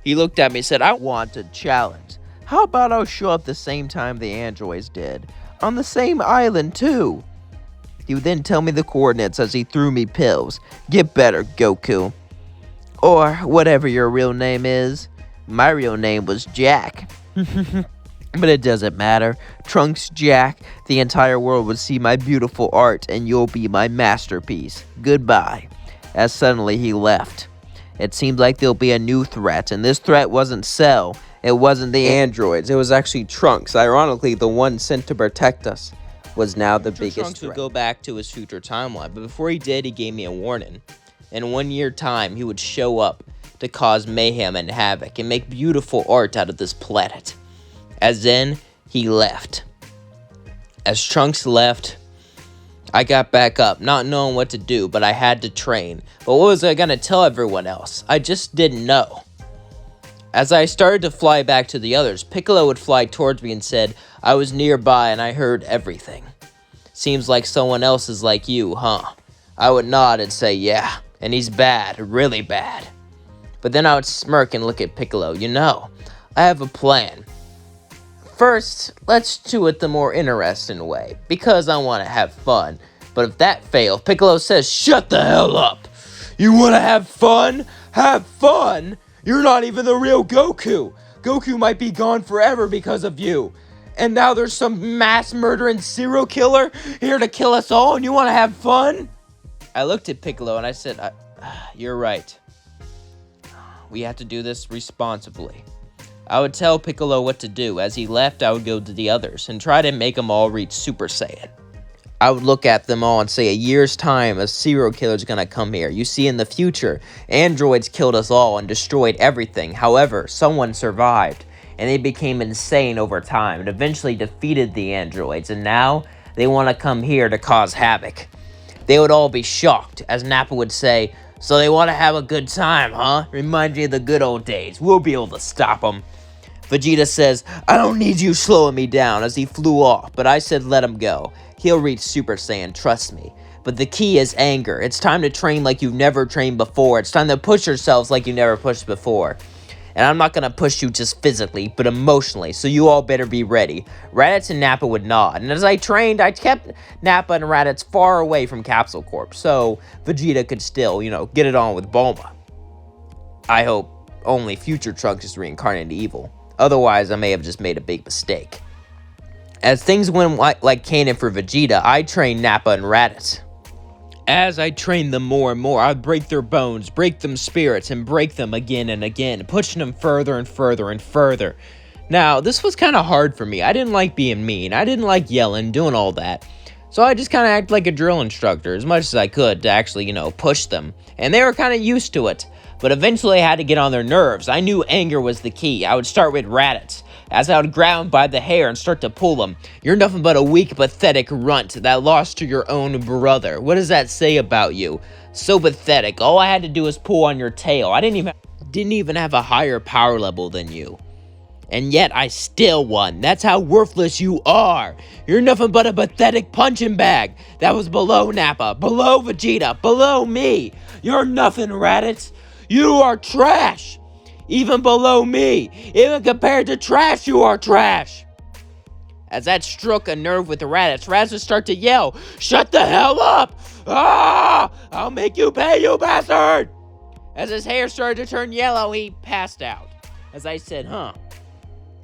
A: He looked at me and said, "I want a challenge. How about I'll show up the same time the androids did? On the same island, too." He would then tell me the coordinates as he threw me pills. "Get better, Goku. Or whatever your real name is." My real name was Jack. But it doesn't matter. Trunks Jack, the entire world would see my beautiful art and you'll be my masterpiece. Goodbye. As suddenly he left. It seemed like there'll be a new threat, and this threat wasn't Cell. It wasn't the androids. It was actually Trunks. Ironically, the one sent to protect us was now the biggest threat. Trunks would go back to his future timeline, but before he did, he gave me a warning. In 1 year time, he would show up to cause mayhem and havoc and make beautiful art out of this planet. As then, he left. As Trunks left, I got back up, not knowing what to do, but I had to train. But what was I gonna tell everyone else? I just didn't know. As I started to fly back to the others, Piccolo would fly towards me and said, "I was nearby and I heard everything. Seems like someone else is like you, huh?" I would nod and say, "Yeah, and he's bad, really bad." But then I would smirk and look at Piccolo. "You know, I have a plan. First, let's do it the more interesting way, because I want to have fun. But if that fails," Piccolo says, "Shut the hell up. You want to have fun? Have fun? You're not even the real Goku. Goku might be gone forever because of you. And now there's some mass murdering serial killer here to kill us all, and you want to have fun?" I looked at Piccolo and I said, "You're right. We have to do this responsibly." I would tell Piccolo what to do. As he left, I would go to the others and try to make them all reach Super Saiyan. I would look at them all and say, "A year's time, a serial killer's gonna come here. You see, in the future, androids killed us all and destroyed everything. However, someone survived, and they became insane over time and eventually defeated the androids, and now they want to come here to cause havoc." They would all be shocked, as Nappa would say, "So they want to have a good time, huh? Reminds me of the good old days. We'll be able to stop them." Vegeta says, "I don't need you slowing me down," as he flew off, but I said let him go. He'll reach Super Saiyan, trust me. But the key is anger. It's time to train like you've never trained before. It's time to push yourselves like you never pushed before. And I'm not gonna push you just physically, but emotionally, so you all better be ready. Raditz and Nappa would nod, and as I trained, I kept Nappa and Raditz far away from Capsule Corp, so Vegeta could still, get it on with Bulma. I hope only future Trunks is reincarnated evil. Otherwise, I may have just made a big mistake. As things went like canon for Vegeta, I trained Nappa and Raditz. As I trained them more and more, I'd break their bones, break them spirits, and break them again and again, pushing them further and further and further. Now, this was kind of hard for me. I didn't like being mean. I didn't like yelling, doing all that. So I just kind of acted like a drill instructor as much as I could to actually, push them. And they were kind of used to it. But eventually I had to get on their nerves. I knew anger was the key. I would start with Raditz, as I would grab him by the hair and start to pull him. You're nothing but a weak, pathetic runt that lost to your own brother. What does that say about you? So pathetic. All I had to do was pull on your tail. I didn't even have a higher power level than you. And yet I still won. That's how worthless you are. You're nothing but a pathetic punching bag that was below Nappa, below Vegeta, below me. You're nothing, Raditz. You are trash. Even below me. Even compared to trash, you are trash. As that struck a nerve with Raditz, Raditz would start to yell, "Shut the hell up! Ah! I'll make you pay, you bastard!" As his hair started to turn yellow, he passed out. As I said,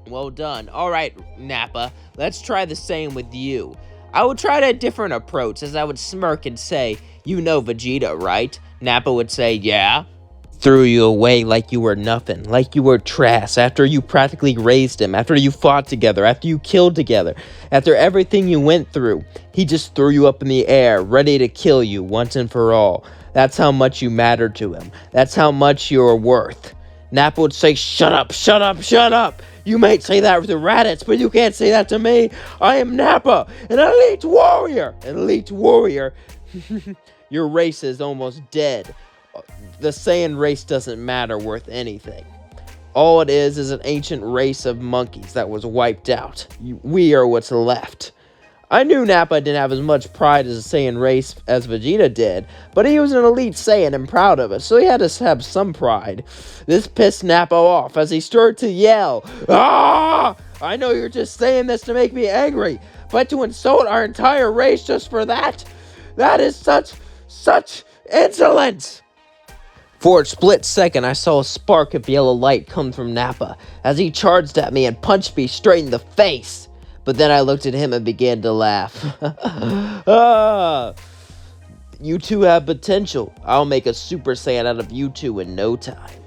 A: well done. Alright, Nappa, let's try the same with you. I would try a different approach, as I would smirk and say, "You know Vegeta, right?" Nappa would say, "Yeah." Threw you away like you were nothing, like you were trash, after you practically raised him, after you fought together, after you killed together, after everything you went through. He just threw you up in the air, ready to kill you once and for all. That's how much you mattered to him. That's how much you're worth. Nappa would say, "Shut up, shut up, shut up. You might say that with the Raditz, but you can't say that to me. I am Nappa, an elite warrior." An elite warrior? Your race is almost dead. The Saiyan race doesn't matter worth anything. All it is an ancient race of monkeys that was wiped out. We are what's left. I knew Nappa didn't have as much pride as the Saiyan race as Vegeta did, but he was an elite Saiyan and proud of it, so he had to have some pride. This pissed Nappa off as he started to yell, "Ah! I know you're just saying this to make me angry, but to insult our entire race just for that? That is such insolence!" For a split second, I saw a spark of yellow light come from Nappa as he charged at me and punched me straight in the face. But then I looked at him and began to laugh. You two have potential. I'll make a Super Saiyan out of you two in no time.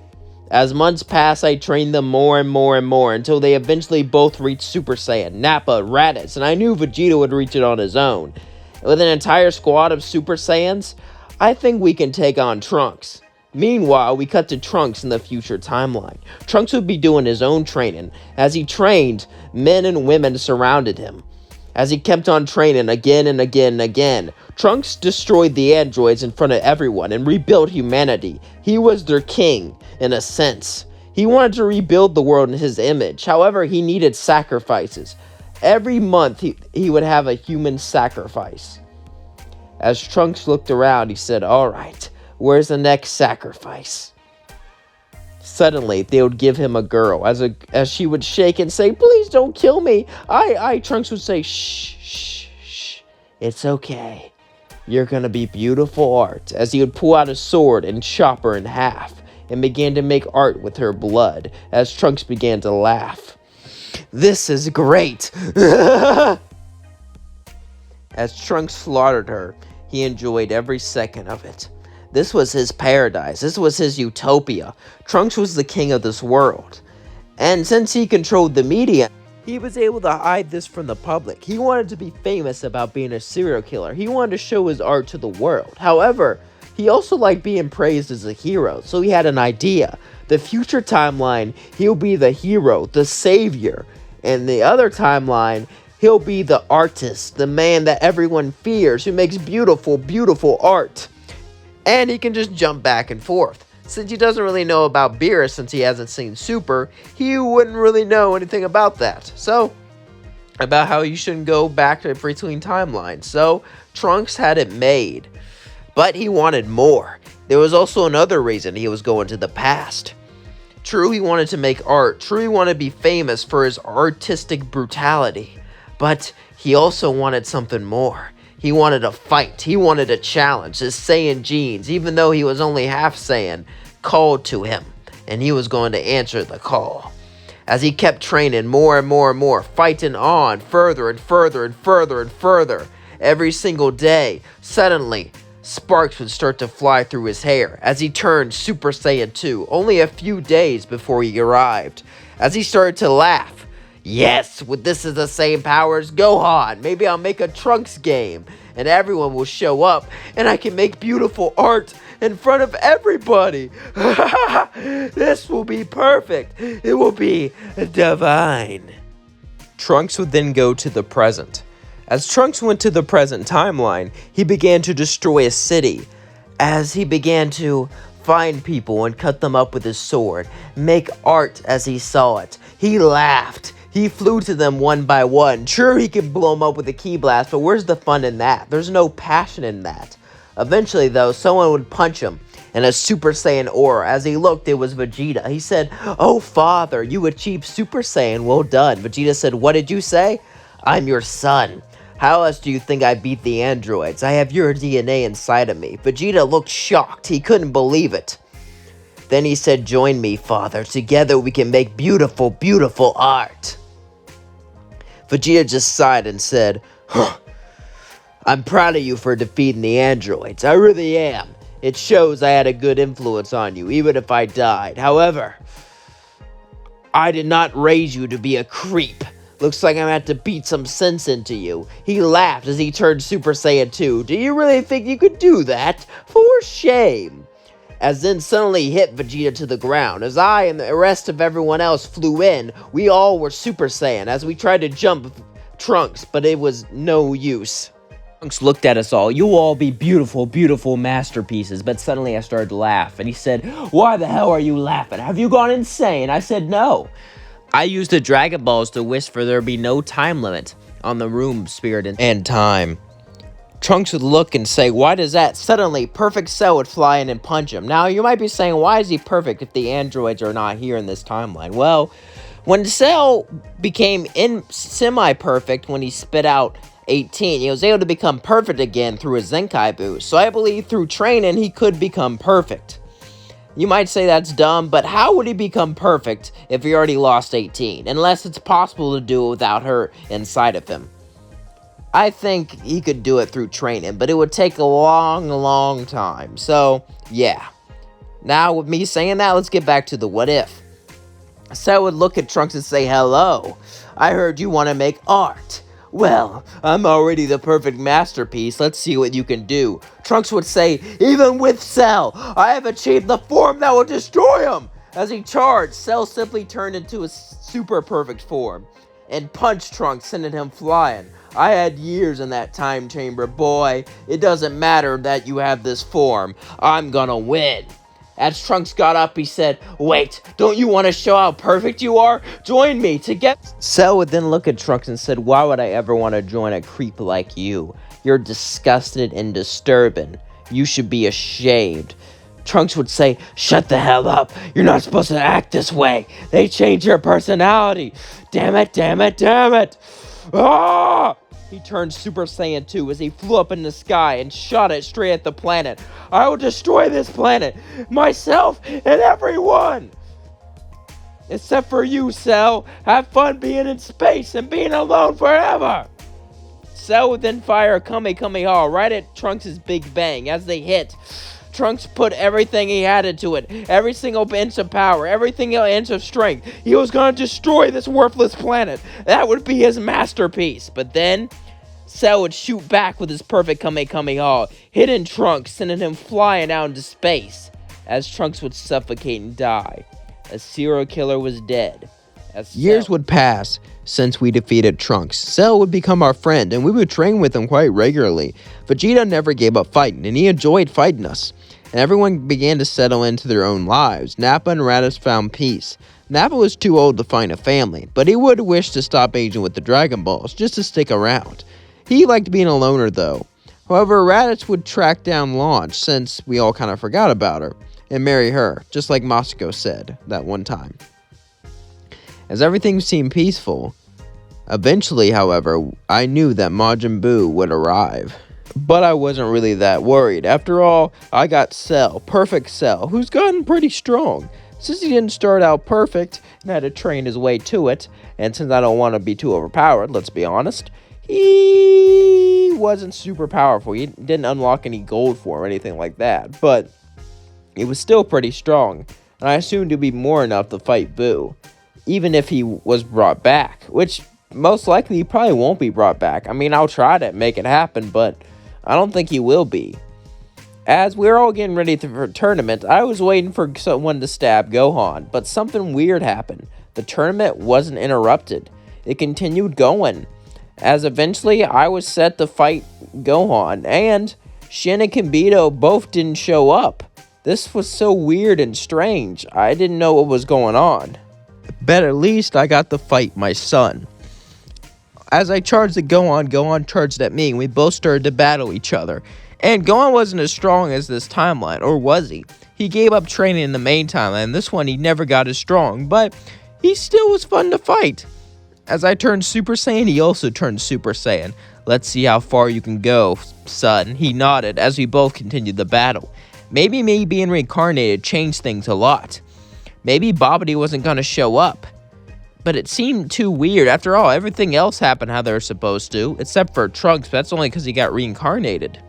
A: As months passed, I trained them more and more and more until they eventually both reached Super Saiyan, Nappa, Raditz, and I knew Vegeta would reach it on his own. With an entire squad of Super Saiyans, I think we can take on Trunks. Meanwhile, we cut to Trunks in the future timeline. Trunks would be doing his own training. As he trained, men and women surrounded him. As he kept on training again and again and again, Trunks destroyed the androids in front of everyone and rebuilt humanity. He was their king, in a sense. He wanted to rebuild the world in his image. However, he needed sacrifices. Every month, he would have a human sacrifice. As Trunks looked around, he said, "All right. Where's the next sacrifice?" Suddenly, they would give him a girl. As she would shake and say, "Please don't kill me." Trunks would say, Shh. It's okay. You're gonna be beautiful art." As he would pull out a sword and chop her in half, and began to make art with her blood, as Trunks began to laugh. "This is great." As Trunks slaughtered her, he enjoyed every second of it. This was his paradise. This was his utopia. Trunks was the king of this world. And since he controlled the media, he was able to hide this from the public. He wanted to be famous about being a serial killer. He wanted to show his art to the world. However, he also liked being praised as a hero, so he had an idea. The future timeline, he'll be the hero, the savior. And the other timeline, he'll be the artist, the man that everyone fears, who makes beautiful, beautiful art. And he can just jump back and forth. Since he doesn't really know about Beerus since he hasn't seen Super, he wouldn't really know anything about that. So, about how you shouldn't go back to between timelines. So, Trunks had it made. But he wanted more. There was also another reason he was going to the past. True, he wanted to make art. True, he wanted to be famous for his artistic brutality. But he also wanted something more. He wanted a fight. He wanted a challenge. His Saiyan genes, even though he was only half Saiyan, called to him. And he was going to answer the call. As he kept training more and more and more, fighting on further and further and further and further, every single day, suddenly, sparks would start to fly through his hair as he turned Super Saiyan 2 only a few days before he arrived. As he started to laugh, yes, with this is the same power as Gohan, maybe I'll make a Trunks game and everyone will show up and I can make beautiful art in front of everybody. This will be perfect. It will be divine. Trunks would then go to the present. As Trunks went to the present timeline, he began to destroy a city. As he began to find people and cut them up with his sword, make art as he saw it. He laughed. He flew to them one by one. Sure, he could blow them up with a ki blast, but where's the fun in that? There's no passion in that. Eventually, though, someone would punch him in a Super Saiyan aura. As he looked, it was Vegeta. He said, "Oh, Father, you achieved Super Saiyan. Well done." Vegeta said, "What did you say?" "I'm your son. How else do you think I beat the androids? I have your DNA inside of me." Vegeta looked shocked. He couldn't believe it. Then he said, "Join me, Father. Together we can make beautiful, beautiful art." Vegeta just sighed and said, "Huh. I'm proud of you for defeating the androids. I really am. It shows I had a good influence on you, even if I died. However, I did not raise you to be a creep. Looks like I'm going to have to beat some sense into you." He laughed as he turned Super Saiyan 2. "Do you really think you could do that? For shame." As then suddenly hit Vegeta to the ground. As I and the rest of everyone else flew in, we all were Super Saiyan as we tried to jump Trunks, but it was no use. Trunks looked at us all. "You all be beautiful, beautiful masterpieces." But suddenly I started to laugh, and he said, "Why the hell are you laughing? Have you gone insane?" I said, "No. I used the Dragon Balls to wish for there be no time limit on the room, spirit, and time." Trunks would look and say, "Why does that?" Suddenly, Perfect Cell would fly in and punch him. Now, you might be saying, why is he perfect if the androids are not here in this timeline? Well, when Cell became semi-perfect when he spit out 18, he was able to become perfect again through a Zenkai boost. So I believe through training, he could become perfect. You might say that's dumb, but how would he become perfect if he already lost 18? Unless it's possible to do it without her inside of him. I think he could do it through training, but it would take a long, long time. So, yeah. Now, with me saying that, let's get back to the what if. Cell would look at Trunks and say, "Hello, I heard you want to make art. Well, I'm already the perfect masterpiece. Let's see what you can do." Trunks would say, "Even with Cell, I have achieved the form that will destroy him." As he charged, Cell simply turned into a super perfect form and punched Trunks, sending him flying. "I had years in that time chamber, boy. It doesn't matter that you have this form. I'm gonna win." As Trunks got up, he said, "Wait, don't you want to show how perfect you are? Join me together." Cell would then look at Trunks and said, "Why would I ever want to join a creep like you? You're disgusted and disturbing. You should be ashamed." Trunks would say, "Shut the hell up. You're not supposed to act this way. They change your personality. Damn it, damn it, damn it. Ah!" He turned Super Saiyan 2 as he flew up in the sky and shot it straight at the planet. "I will destroy this planet, myself, and everyone. Except for you, Cell. Have fun being in space and being alone forever." Cell would then fire a Kamehameha right at Trunks' Big Bang. As they hit, Trunks put everything he had into it. Every single inch of power, every single inch of strength. He was going to destroy this worthless planet. That would be his masterpiece. But then, Cell would shoot back with his perfect Kamehameha, hitting Trunks, sending him flying out into space. As Trunks would suffocate and die, a serial killer was dead. Years would pass since we defeated Trunks. Cell would become our friend, and we would train with him quite regularly. Vegeta never gave up fighting, and he enjoyed fighting us. And everyone began to settle into their own lives. Nappa and Raditz found peace. Nappa was too old to find a family, but he would wish to stop aging with the Dragon Balls, just to stick around. He liked being a loner, though. However, Raditz would track down Launch, since we all kind of forgot about her. and marry her, just like Masako said that one time. As everything seemed peaceful, eventually, however, I knew that Majin Buu would arrive. But I wasn't really that worried. After all, I got Cell, Perfect Cell, who's gotten pretty strong. Since he didn't start out perfect and had to train his way to it, and since I don't want to be too overpowered, let's be honest, he wasn't super powerful. He didn't unlock any gold for him or anything like that, but he was still pretty strong, and I assumed he'd be more enough to fight Buu, even if he was brought back, which most likely he probably won't be brought back. I mean, I'll try to make it happen, but I don't think he will be. As we were all getting ready for a tournament, I was waiting for someone to stab Gohan, but something weird happened. The tournament wasn't interrupted. It continued going, as eventually I was set to fight Gohan, and Shin and Kibito both didn't show up. This was so weird and strange. I didn't know what was going on. But at least I got to fight my son. As I charged at Gohan, Gohan charged at me, and we both started to battle each other. And Gohan wasn't as strong as this timeline, or was he? He gave up training in the main timeline. This one, he never got as strong, but he still was fun to fight. As I turned Super Saiyan, he also turned Super Saiyan. Let's see how far you can go, son. He nodded as we both continued the battle. Maybe me being reincarnated changed things a lot. Maybe Babidi wasn't going to show up. But it seemed too weird. After all, everything else happened how they were supposed to, except for Trunks, but that's only because he got reincarnated.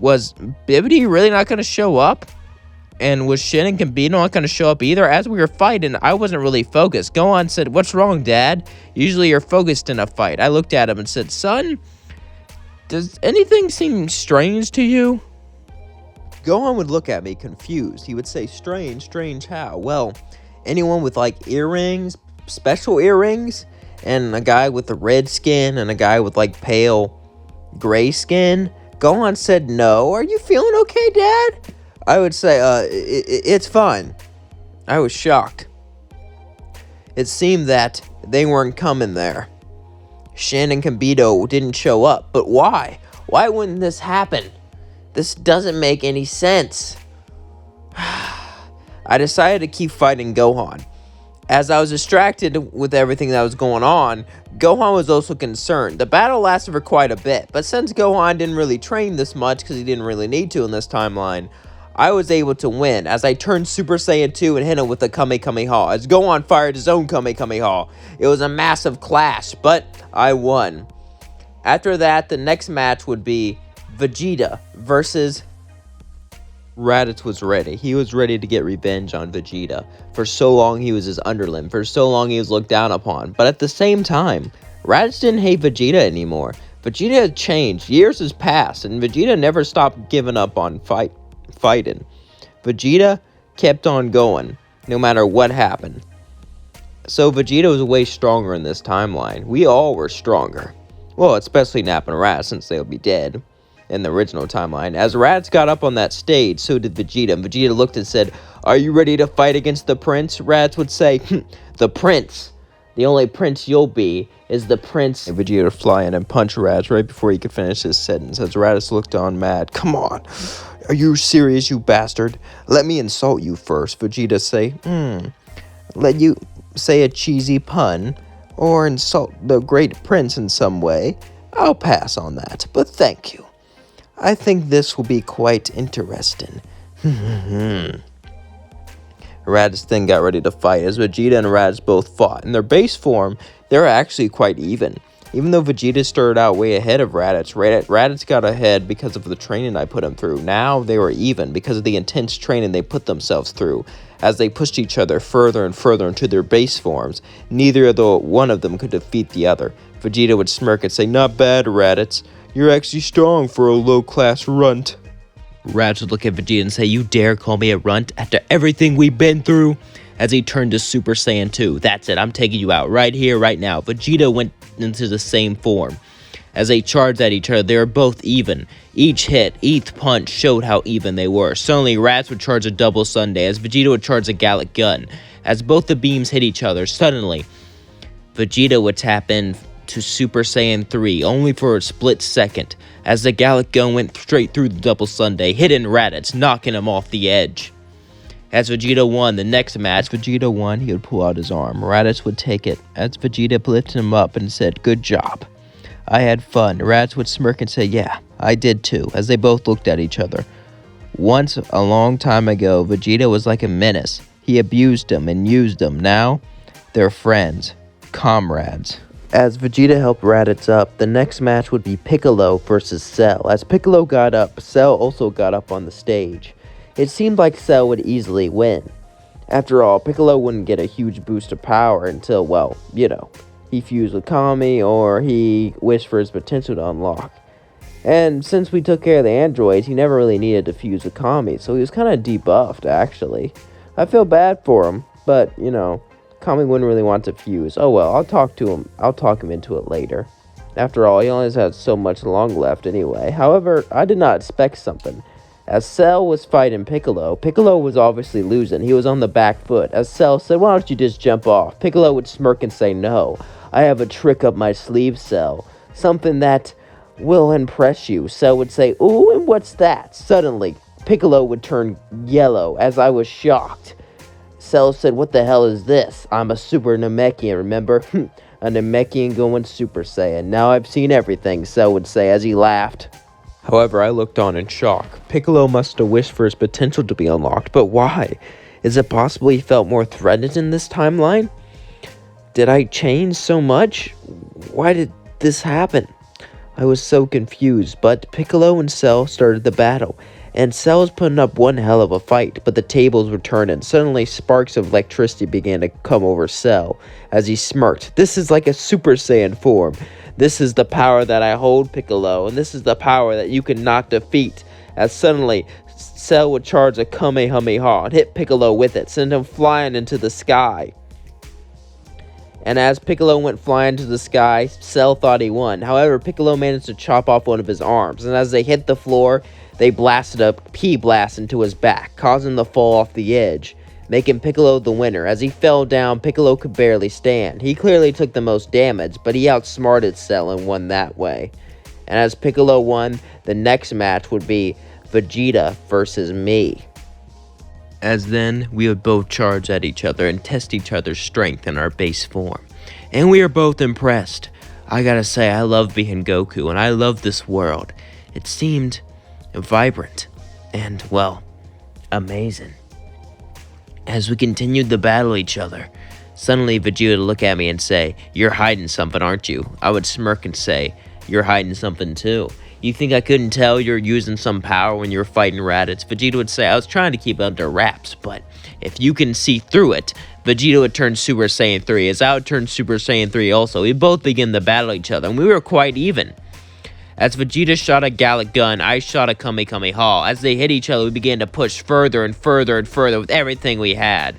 A: Was Babidi really not going to show up? And was Shin and Kibito not going to show up either? As we were fighting, I wasn't really focused. Gohan said, "What's wrong, Dad? Usually you're focused in a fight." I looked at him and said, "Son, does anything seem strange to you?" Gohan would look at me confused. He would say, "Strange? Strange how?" Well, anyone with like earrings, special earrings, and a guy with the red skin and a guy with like pale gray skin. Gohan said, "No. Are you feeling okay, Dad?" I would say, it's fine. I was shocked. It seemed that they weren't coming there. Shin and Kibito didn't show up, but why? Why wouldn't this happen? This doesn't make any sense. I decided to keep fighting Gohan. As I was distracted with everything that was going on, Gohan was also concerned. The battle lasted for quite a bit, but since Gohan didn't really train this much because he didn't really need to in this timeline, I was able to win as I turned Super Saiyan 2 and hit him with a Kamehameha. As Gohan fired his own Kamehameha. It was a massive clash, but I won. After that, the next match would be Vegeta versus Raditz was ready. He was ready to get revenge on Vegeta. For so long, he was his underling. For so long, he was looked down upon. But at the same time, Raditz didn't hate Vegeta anymore. Vegeta had changed. Years has passed, and Vegeta never stopped giving up on fighting. Vegeta kept on going, no matter what happened. So Vegeta was way stronger in this timeline. We all were stronger. Well, especially Nappa and Raditz, since they'll be dead in the original timeline. As Raditz got up on that stage, so did Vegeta. And Vegeta looked and said, "Are you ready to fight against the prince?" Raditz would say, "The prince. The only prince you'll be is the prince." And Vegeta would fly in and punch Raditz right before he could finish his sentence. As Raditz looked on mad, "Come on. Are you serious, you bastard? Let me insult you first." Vegeta say, "Let you say a cheesy pun or insult the great prince in some way. I'll pass on that, but thank you. I think this will be quite interesting." Raditz then got ready to fight. As Vegeta and Raditz both fought. In their base form, they were actually quite even. Even though Vegeta started out way ahead of Raditz, Raditz got ahead because of the training I put him through. Now they were even because of the intense training they put themselves through. As they pushed each other further and further into their base forms, neither one of them could defeat the other. Vegeta would smirk and say, "Not bad, Raditz. You're actually strong for a low-class runt." Raditz would look at Vegeta and say, "You dare call me a runt after everything we've been through?" As he turned to Super Saiyan 2. "That's it, I'm taking you out right here, right now." Vegeta went into the same form. As they charged at each other, they were both even. Each hit, each punch showed how even they were. Suddenly, Raditz would charge a double Sunday, as Vegeta would charge a Gallic gun. As both the beams hit each other, suddenly, Vegeta would tap in to Super Saiyan 3, only for a split second, as the Gallic gun went straight through the double Sunday, hitting Raditz, knocking him off the edge. As Vegeta won the next match, Vegeta won, he would pull out his arm. Raditz would take it, as Vegeta lifted him up and said, "Good job. I had fun." Raditz would smirk and say, "Yeah, I did too," as they both looked at each other. Once, a long time ago, Vegeta was like a menace. He abused him and used him. Now, they're friends, comrades. As Vegeta helped Raditz up, the next match would be Piccolo versus Cell. As Piccolo got up, Cell also got up on the stage. It seemed like Cell would easily win. After all, Piccolo wouldn't get a huge boost of power until, well, he fused with Kami or he wished for his potential to unlock. And since we took care of the androids, he never really needed to fuse with Kami, so he was kind of debuffed, actually. I feel bad for him, but, Kami wouldn't really want to fuse. Oh well, I'll talk to him. I'll talk him into it later. After all, he only has so much long left anyway. However, I did not expect something. As Cell was fighting Piccolo, Piccolo was obviously losing. He was on the back foot. As Cell said, "Why don't you just jump off?" Piccolo would smirk and say, "No, I have a trick up my sleeve, Cell. Something that will impress you." Cell would say, "Ooh, and what's that?" Suddenly, Piccolo would turn yellow, as I was shocked. Cell said, "What the hell is this? I'm a Super Namekian, remember? A Namekian going Super Saiyan. Now I've seen everything," Cell would say as he laughed. However, I looked on in shock. Piccolo must have wished for his potential to be unlocked, but why? Is it possible he felt more threatened in this timeline? Did I change so much? Why did this happen? I was so confused, but Piccolo and Cell started the battle, and Cell was putting up one hell of a fight, but the tables were turning. Suddenly, sparks of electricity began to come over Cell as he smirked. "This is like a Super Saiyan form. This is the power that I hold, Piccolo, and this is the power that you cannot defeat." As suddenly, Cell would charge a Kamehameha and hit Piccolo with it, send him flying into the sky. And as Piccolo went flying to the sky, Cell thought he won. However, Piccolo managed to chop off one of his arms, and as they hit the floor, they blasted a P-blast into his back, causing him to fall off the edge, making Piccolo the winner. As he fell down, Piccolo could barely stand. He clearly took the most damage, but he outsmarted Cell and won that way. And as Piccolo won, the next match would be Vegeta versus me. As then, we would both charge at each other and test each other's strength in our base form. And we are both impressed. I gotta say, I love being Goku, and I love this world. It seemed vibrant and, well, amazing. As we continued to battle each other, suddenly Vegeta would look at me and say, "You're hiding something, aren't you?" I would smirk and say, "You're hiding something too. You think I couldn't tell you're using some power when you were fighting Raditz?" Vegeta would say, "I was trying to keep it under wraps, but if you can see through it." Vegeta would turn Super Saiyan 3, as I would turn Super Saiyan 3 also. We both began to battle each other, and we were quite even. As Vegeta shot a Gallic gun, I shot a Kamehameha. As they hit each other, we began to push further and further and further with everything we had.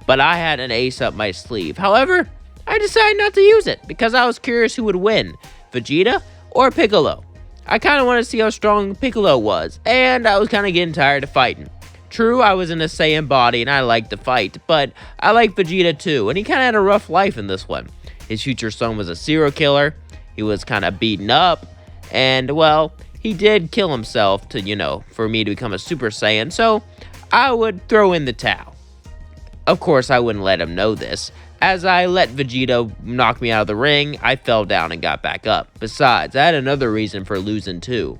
A: But I had an ace up my sleeve. However, I decided not to use it, because I was curious who would win, Vegeta or Piccolo. I kind of wanted to see how strong Piccolo was, and I was kind of getting tired of fighting. True, I was in a Saiyan body, and I liked to fight, but I liked Vegeta too, and he kind of had a rough life in this one. His future son was a serial killer, he was kind of beaten up, and, well, he did kill himself to, for me to become a Super Saiyan, so I would throw in the towel. Of course, I wouldn't let him know this. As I let Vegeta knock me out of the ring, I fell down and got back up. Besides, I had another reason for losing too.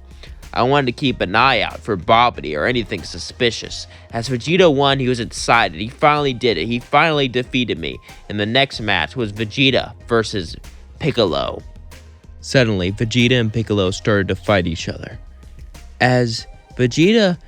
A: I wanted to keep an eye out for Bobbity or anything suspicious. As Vegeta won, he was excited. He finally did it. He finally defeated me. And the next match was Vegeta versus Piccolo. Suddenly, Vegeta and Piccolo started to fight each other. As Vegeta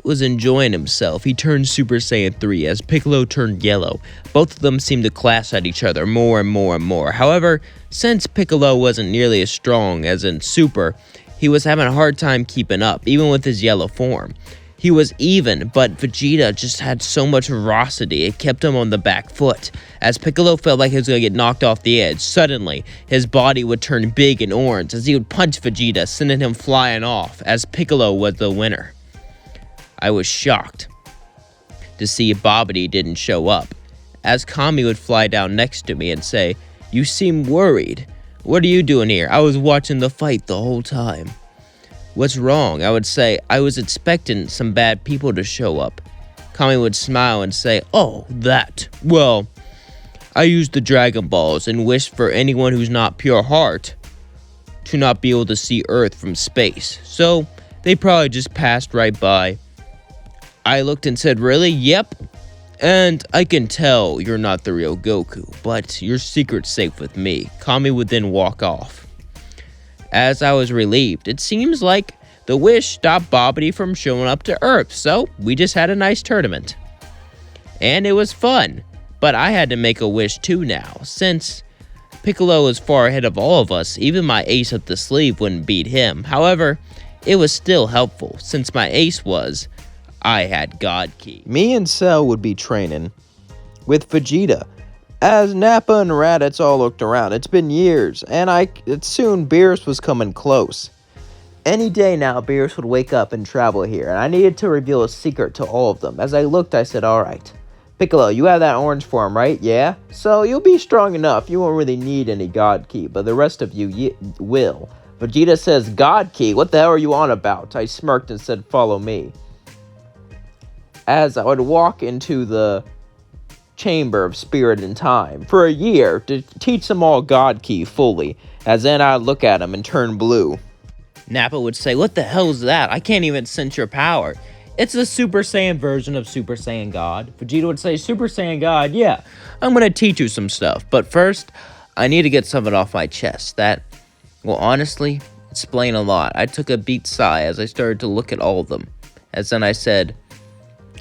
A: was enjoying himself, he turned Super Saiyan 3 as Piccolo turned yellow. Both of them seemed to clash at each other more and more and more. However, since Piccolo wasn't nearly as strong as in Super, he was having a hard time keeping up, even with his yellow form. He was even, but Vegeta just had so much ferocity, it kept him on the back foot. As Piccolo felt like he was going to get knocked off the edge, suddenly, his body would turn big and orange as he would punch Vegeta, sending him flying off, as Piccolo was the winner. I was shocked to see Bobbity didn't show up, as Kami would fly down next to me and say, "You seem worried. What are you doing here? I was watching the fight the whole time. What's wrong? I would say, I was expecting some bad people to show up. Kami would smile and say, oh, that. Well, I used the Dragon Balls and wished for anyone who's not pure heart to not be able to see Earth from space. So, they probably just passed right by. I looked and said, really? Yep. And I can tell you're not the real Goku, but your secret's safe with me. Kami would then walk off. As I was relieved, it seems like the wish stopped Bobbity from showing up to Earth, so we just had a nice tournament. And it was fun, but I had to make a wish too now, since Piccolo is far ahead of all of us. Even my ace up the sleeve wouldn't beat him. However, it was still helpful, since my ace was, I had God Key. Me and Cell would be training with Vegeta. As Nappa and Raditz all looked around, it's been years, and soon Beerus was coming close. Any day now, Beerus would wake up and travel here, and I needed to reveal a secret to all of them. As I looked, I said, alright. Piccolo, you have that orange form, right? Yeah? So you'll be strong enough. You won't really need any God Key, but the rest of you will. Vegeta says, God Key? What the hell are you on about? I smirked and said, follow me. As I would walk into the chamber of spirit and time for a year to teach them all God Key fully, as then I'd look at him and turn blue. Nappa would say, what the hell is that? I can't even sense your power. It's a Super Saiyan version of Super Saiyan God. Vegeta would say, Super Saiyan God, yeah, I'm gonna teach you some stuff, but first, I need to get something off my chest that will honestly explain a lot. I took a deep sigh as I started to look at all of them, as then I said,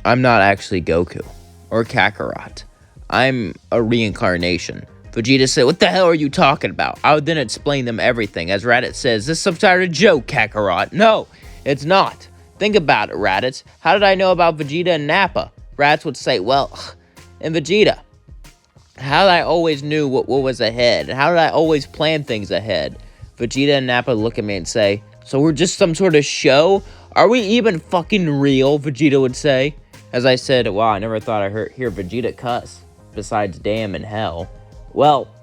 A: I'm not actually Goku or Kakarot. I'm a reincarnation. Vegeta said, what the hell are you talking about? I would then explain them everything. As Raditz says, this is some sort of joke, Kakarot. No, it's not. Think about it, Raditz. How did I know about Vegeta and Nappa? Raditz would say, well, and Vegeta, how did I always knew what was ahead? And how did I always plan things ahead? Vegeta and Nappa look at me and say, so we're just some sort of show? Are we even fucking real? Vegeta would say. As I said, wow, I never thought I'd hear Vegeta cuss, besides damn and hell. Well,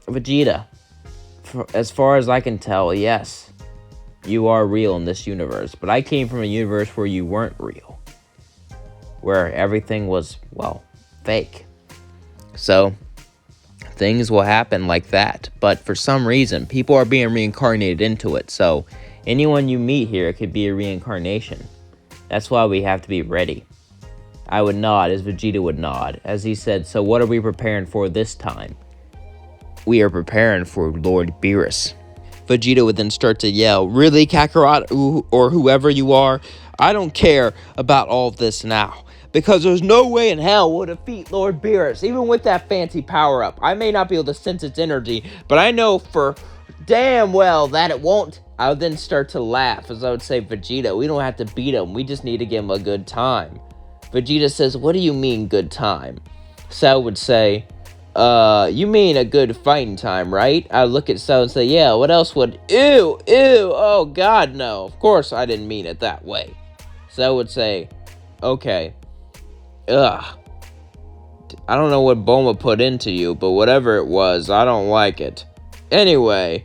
A: Vegeta, as far as I can tell, yes, you are real in this universe, but I came from a universe where you weren't real, where everything was, well, fake. So, things will happen like that, but for some reason, people are being reincarnated into it, so anyone you meet here could be a reincarnation. That's why we have to be ready. I would nod as Vegeta would nod, as he said, so what are we preparing for this time? We are preparing for Lord Beerus. Vegeta would then start to yell, really, Kakarot, or whoever you are? I don't care about all of this now, because there's no way in hell we'll defeat Lord Beerus, even with that fancy power-up. I may not be able to sense its energy, but I know for damn well that it won't. I would then start to laugh, as I would say, Vegeta, we don't have to beat him, we just need to give him a good time. Vegeta says, what do you mean, good time? Cell would say, you mean a good fighting time, right? I would look at Cell and say, yeah, what else would, ew, oh god, no, of course I didn't mean it that way. Cell would say, okay, ugh, I don't know what Bulma put into you, but whatever it was, I don't like it. Anyway,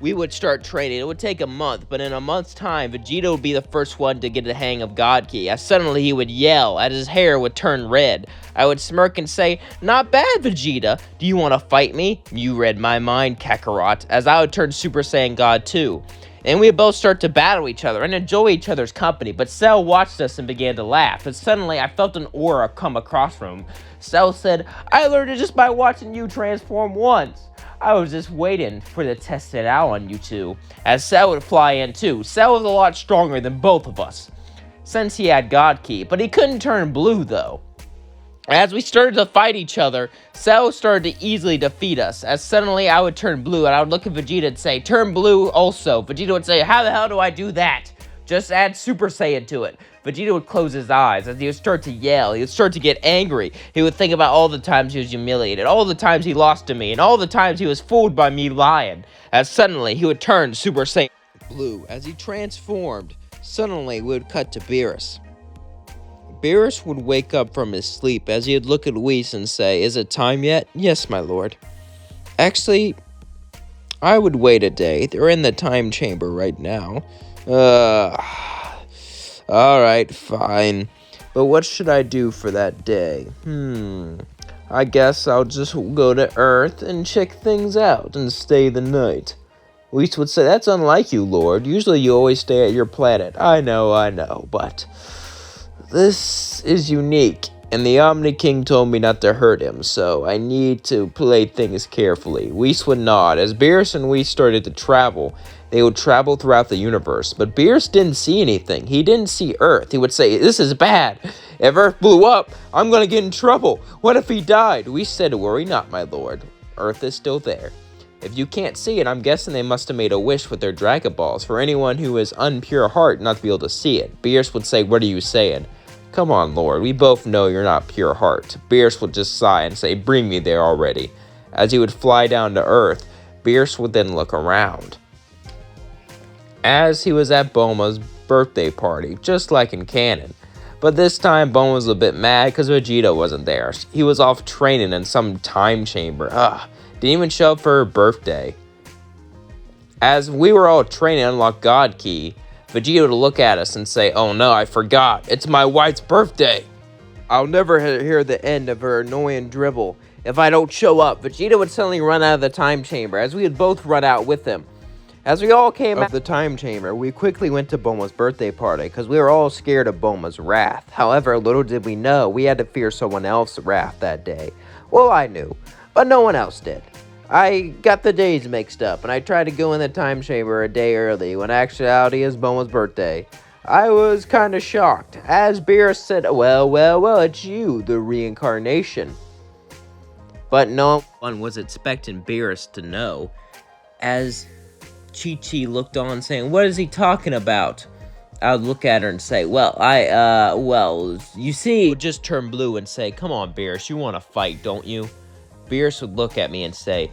A: we would start training. It would take a month, but in a month's time, Vegeta would be the first one to get the hang of God Key, as suddenly he would yell, as his hair would turn red. I would smirk and say, not bad, Vegeta. Do you want to fight me? You read my mind, Kakarot, as I would turn Super Saiyan God too. And we would both start to battle each other and enjoy each other's company, but Cell watched us and began to laugh, and suddenly I felt an aura come across from him. Cell said, I learned it just by watching you transform once. I was just waiting for to test it out on you two, as Cell would fly in too. Cell was a lot stronger than both of us, since he had God Key, but he couldn't turn blue though. As we started to fight each other, Cell started to easily defeat us, as suddenly I would turn blue, and I would look at Vegeta and say, turn blue also. Vegeta would say, how the hell do I do that? Just add Super Saiyan to it. Vegeta would close his eyes as he would start to yell. He would start to get angry. He would think about all the times he was humiliated, all the times he lost to me, and all the times he was fooled by me lying. As suddenly he would turn Super Saiyan blue. As he transformed, suddenly we would cut to Beerus. Beerus would wake up from his sleep as he would look at Whis and say, is it time yet? Yes, my lord. Actually, I would wait a day. They're in the time chamber right now. Uh, alright, fine. But what should I do for that day? I guess I'll just go to Earth and check things out and stay the night. Whis would say, that's unlike you, Lord. Usually you always stay at your planet. I know, but this is unique. And the Omni King told me not to hurt him, so I need to play things carefully. Whis would nod. As Beerus and Whis started to travel, they would travel throughout the universe. But Beerus didn't see anything. He didn't see Earth. He would say, this is bad. If Earth blew up, I'm going to get in trouble. What if he died? Whis said, worry not, my lord. Earth is still there. If you can't see it, I'm guessing they must have made a wish with their Dragon Balls for anyone who is unpure heart not to be able to see it. Beerus would say, what are you saying? Come on, Lord, we both know you're not pure heart. Beerus would just sigh and say, bring me there already. As he would fly down to Earth, Beerus would then look around. As he was at Bulma's birthday party, just like in canon. But this time, Bulma was a bit mad because Vegeta wasn't there. He was off training in some time chamber. Didn't even show up for her birthday. As we were all training to unlock God Key, Vegeta would look at us and say, oh no, I forgot. It's my wife's birthday. I'll never hear the end of her annoying dribble. If I don't show up, Vegeta would suddenly run out of the time chamber, as we would both run out with him. As we all came out of the time chamber, we quickly went to Bulma's birthday party, because we were all scared of Bulma's wrath. However, little did we know, we had to fear someone else's wrath that day. Well, I knew, but no one else did. I got the days mixed up, and I tried to go in the time chamber a day early, when actuality is Bulma's birthday. I was kind of shocked, as Beerus said, well, it's you, the reincarnation. But no one was expecting Beerus to know, as Chi-Chi looked on saying, what is he talking about? I would look at her and say, you see, would just turn blue and say, come on, Beerus, you want to fight, don't you? Beerus would look at me and say,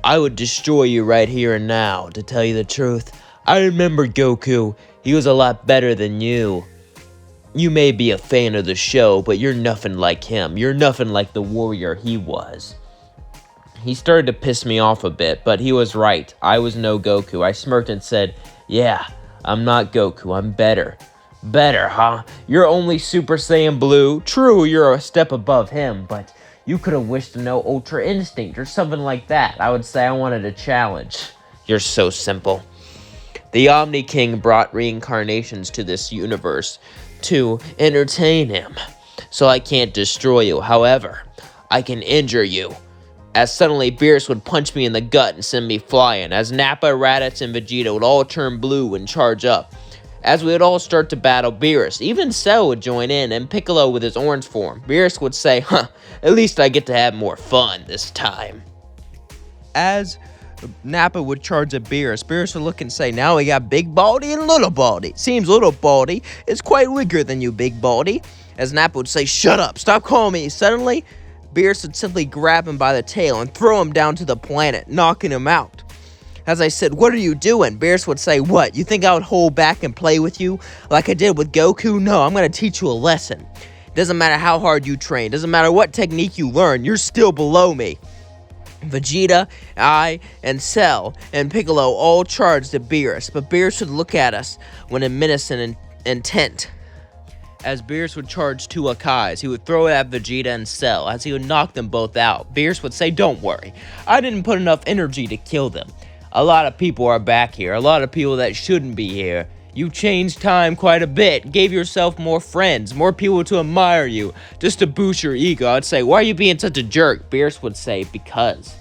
A: I would destroy you right here and now, to tell you the truth. I remember Goku. He was a lot better than you. You may be a fan of the show, but you're nothing like him. You're nothing like the warrior he was. He started to piss me off a bit, but he was right. I was no Goku. I smirked and said, yeah, I'm not Goku. I'm better. Better, huh? You're only Super Saiyan Blue. True, you're a step above him, but you could have wished to know Ultra Instinct or something like that. I would say I wanted a challenge. You're so simple. The Omni King brought reincarnations to this universe to entertain him. So I can't destroy you. However, I can injure you. As suddenly Beerus would punch me in the gut and send me flying. As Nappa, Raditz, and Vegeta would all turn blue and charge up. As we would all start to battle Beerus, even Cell would join in, and Piccolo with his orange form. Beerus would say, at least I get to have more fun this time. As Nappa would charge at Beerus, Beerus would look and say, now we got Big Baldy and Little Baldy. Seems Little Baldy is quite weaker than you, Big Baldy. As Nappa would say, shut up, stop calling me. Suddenly, Beerus would simply grab him by the tail and throw him down to the planet, knocking him out. As I said, what are you doing? Beerus would say, what? You think I would hold back and play with you like I did with Goku? No, I'm going to teach you a lesson. Doesn't matter how hard you train. Doesn't matter what technique you learn. You're still below me. Vegeta, I, and Cell, and Piccolo all charged at Beerus, but Beerus would look at us when in menacing intent. As Beerus would charge two Akais, he would throw it at Vegeta and Cell. As he would knock them both out, Beerus would say, don't worry. I didn't put enough energy to kill them. A lot of people are back here, a lot of people that shouldn't be here. You changed time quite a bit, gave yourself more friends, more people to admire you, just to boost your ego. I'd say, why are you being such a jerk? Beerus would say, because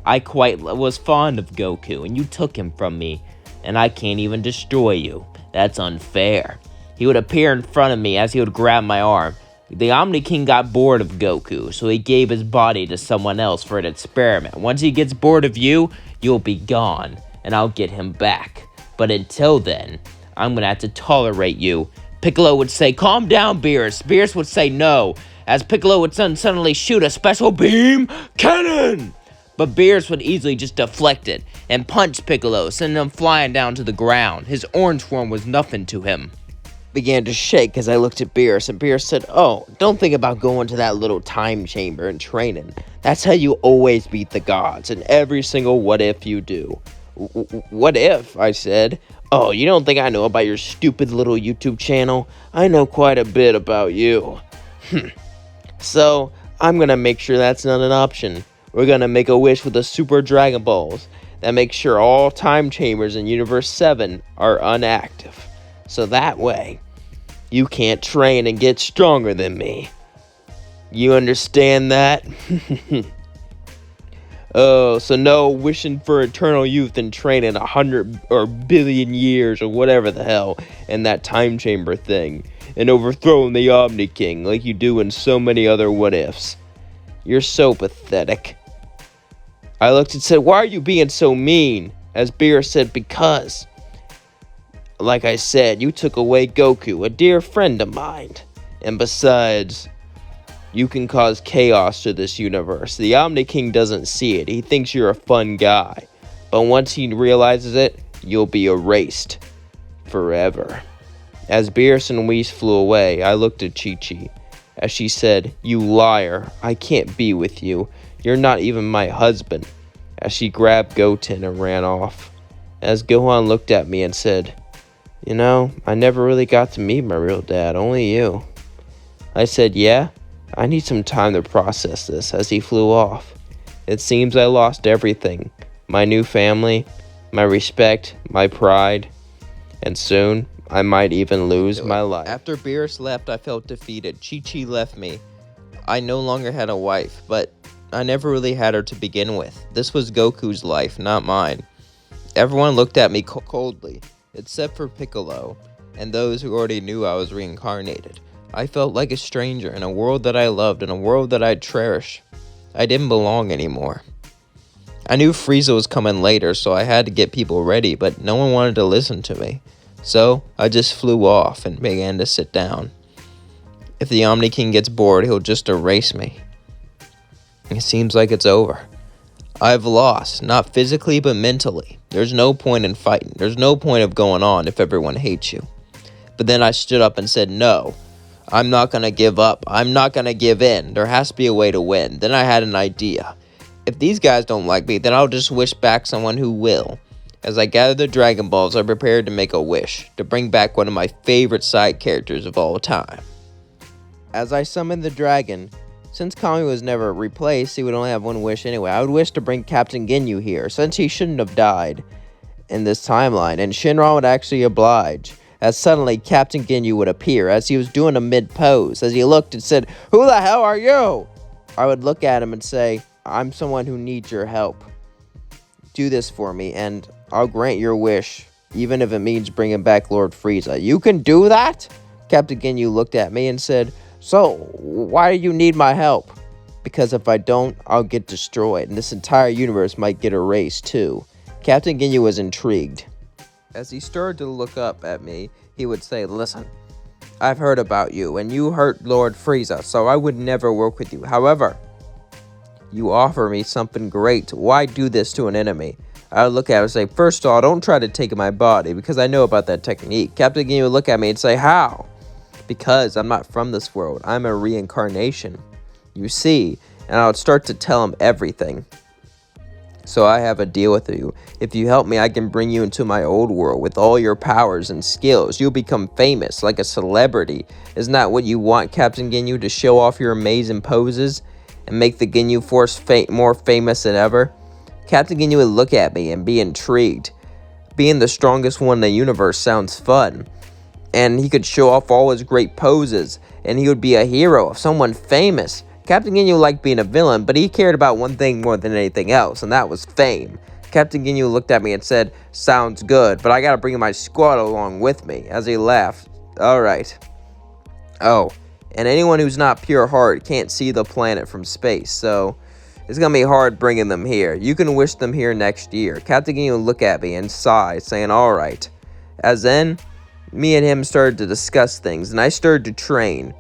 A: I quite was fond of Goku, and you took him from me, and I can't even destroy you. That's unfair. He would appear in front of me as he would grab my arm. The Omni King got bored of Goku, so he gave his body to someone else for an experiment. Once he gets bored of you, you'll be gone, and I'll get him back. But until then, I'm gonna have to tolerate you. Piccolo would say, calm down, Beerus. Beerus would say no, as Piccolo would suddenly shoot a special beam cannon. But Beerus would easily just deflect it and punch Piccolo, sending him flying down to the ground. His orange form was nothing to him. began to shake as I looked at Beerus, and Beerus said, "Oh, don't think about going to that little time chamber and training. That's how you always beat the gods in every single what if you do." "What if?" I said. "Oh, you don't think I know about your stupid little YouTube channel? I know quite a bit about you." "So, I'm gonna make sure that's not an option. We're gonna make a wish with the Super Dragon Balls that makes sure all time chambers in Universe 7 are inactive. So that way, you can't train and get stronger than me. You understand that?" "Oh, so no wishing for eternal youth and training 100 or billion years or whatever the hell in that time chamber thing, and overthrowing the Omni King like you do in so many other what-ifs. You're so pathetic." I looked and said, "Why are you being so mean?" As Beerus said, "Because, like I said, you took away Goku, a dear friend of mine. And besides, you can cause chaos to this universe. The Omni King doesn't see it. He thinks you're a fun guy. But once he realizes it, you'll be erased forever." As Beerus and Whis flew away, I looked at Chi-Chi as she said, "You liar. I can't be with you. You're not even my husband," as she grabbed Goten and ran off. As Gohan looked at me and said, "You know, I never really got to meet my real dad, only you." I said, "Yeah? I need some time to process this," as he flew off. It seems I lost everything. My new family, my respect, my pride, and soon I might even lose my life. After Beerus left, I felt defeated. Chi-Chi left me. I no longer had a wife, but I never really had her to begin with. This was Goku's life, not mine. Everyone looked at me coldly, except for Piccolo, and those who already knew I was reincarnated. I felt like a stranger in a world that I loved, in a world that I'd cherish. I didn't belong anymore. I knew Frieza was coming later, so I had to get people ready, but no one wanted to listen to me. So I just flew off and began to sit down. If the Omni King gets bored, he'll just erase me. It seems like it's over. I've lost, not physically, but mentally. There's no point in fighting. There's no point of going on if everyone hates you. But then I stood up and said, "No, I'm not going to give up. I'm not going to give in. There has to be a way to win." Then I had an idea. If these guys don't like me, then I'll just wish back someone who will. As I gathered the Dragon Balls, I prepared to make a wish, to bring back one of my favorite side characters of all time. As I summoned the dragon, since Kami was never replaced, he would only have one wish anyway. I would wish to bring Captain Ginyu here, since he shouldn't have died in this timeline, and Shinron would actually oblige, as suddenly Captain Ginyu would appear, as he was doing a mid-pose. As he looked and said, "Who the hell are you?" I would look at him and say, "I'm someone who needs your help. Do this for me, and I'll grant your wish, even if it means bringing back Lord Frieza." "You can do that?" Captain Ginyu looked at me and said, "So, why do you need my help?" "Because if I don't, I'll get destroyed, and this entire universe might get erased too." Captain Ginyu was intrigued. As he started to look up at me, he would say, "Listen, I've heard about you, and you hurt Lord Frieza, so I would never work with you. However, you offer me something great. Why do this to an enemy?" I would look at him and say, "First of all, don't try to take my body, because I know about that technique." Captain Ginyu would look at me and say, "How?" "Because I'm not from this world. I'm a reincarnation. You see," and I would start to tell him everything. "So I have a deal with you. If you help me, I can bring you into my old world with all your powers and skills. You'll become famous, like a celebrity. Isn't that what you want, Captain Ginyu, to show off your amazing poses and make the Ginyu Force more famous than ever?" Captain Ginyu would look at me and be intrigued. Being the strongest one in the universe sounds fun. And he could show off all his great poses, and he would be a hero, someone famous. Captain Ginyu liked being a villain, but he cared about one thing more than anything else, and that was fame. Captain Ginyu looked at me and said, "Sounds good, but I gotta bring my squad along with me," as he laughed. "Alright. Oh, and anyone who's not pure heart can't see the planet from space, so it's gonna be hard bringing them here. You can wish them here next year." Captain Ginyu looked at me and sighed, saying, "Alright." As then, me and him started to discuss things, and I started to train.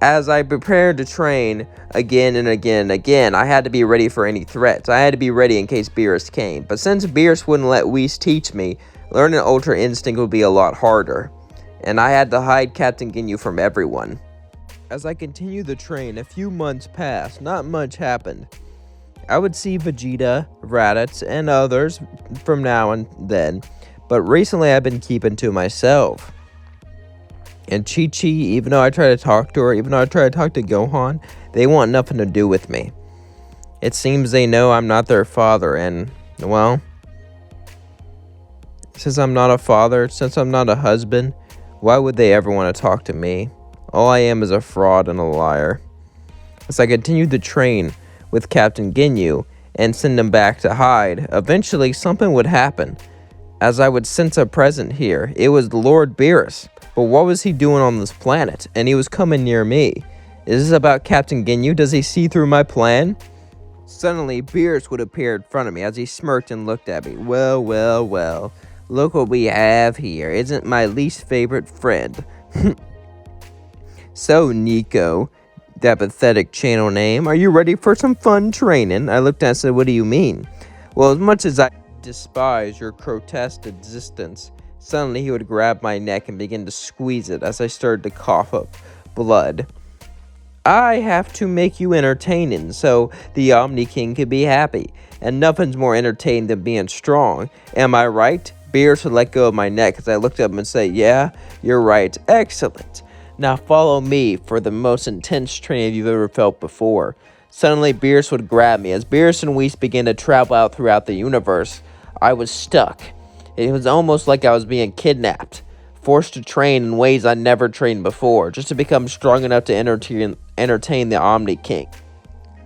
A: As I prepared to train again and again and again, I had to be ready for any threats. I had to be ready in case Beerus came. But since Beerus wouldn't let Whis teach me, learning Ultra Instinct would be a lot harder. and I had to hide Captain Ginyu from everyone. As I continued the train, a few months passed. Not much happened. I would see Vegeta, Raditz, and others from now and then, but recently I've been keeping to myself. And Chi-Chi, even though I try to talk to her, even though I try to talk to Gohan, they want nothing to do with me. It seems they know I'm not their father, and, well, since I'm not a father, since I'm not a husband, why would they ever want to talk to me? All I am is a fraud and a liar. As I continued the train with Captain Ginyu and send him back to hide, eventually something would happen. As I would sense a presence here, it was Lord Beerus. But what was he doing on this planet? And he was coming near me. Is this about Captain Ginyu? Does he see through my plan? Suddenly, Beerus would appear in front of me as he smirked and looked at me. Well, well, well. Look what we have here. Isn't my least favorite friend. So, Nico, that pathetic channel name, are you ready for some fun training? I looked at and said, what do you mean? Well, as much as I despise your grotesque existence, suddenly he would grab my neck and begin to squeeze it as I started to cough up blood. I have to make you entertaining so the Omni King can be happy. And nothing's more entertaining than being strong. Am I right? Beerus would let go of my neck as I looked at him and say, yeah, you're right. Excellent. Now follow me for the most intense training you've ever felt before. Suddenly, Beerus would grab me. As Beerus and Whis began to travel out throughout the universe, I was stuck. It was almost like I was being kidnapped, forced to train in ways I never trained before, just to become strong enough to entertain the Omni King.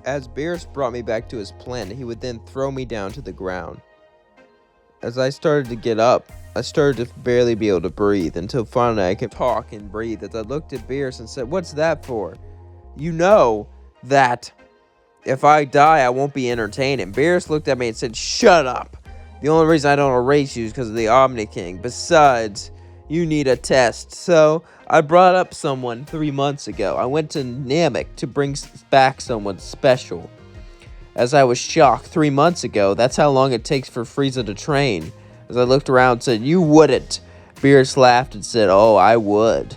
A: As Beerus brought me back to his planet, he would then throw me down to the ground. As I started to get up, I started to barely be able to breathe, until finally I could talk and breathe. As I looked at Beerus and said, what's that for? You know that if I die, I won't be entertained. And Beerus looked at me and said, shut up. The only reason I don't erase you is because of the Omni King. Besides, you need a test. So, I brought up someone 3 months ago. I went to Namek to bring back someone special. As I was shocked 3 months ago, that's how long it takes for Frieza to train. As I looked around and said, you wouldn't. Beerus laughed and said, oh, I would.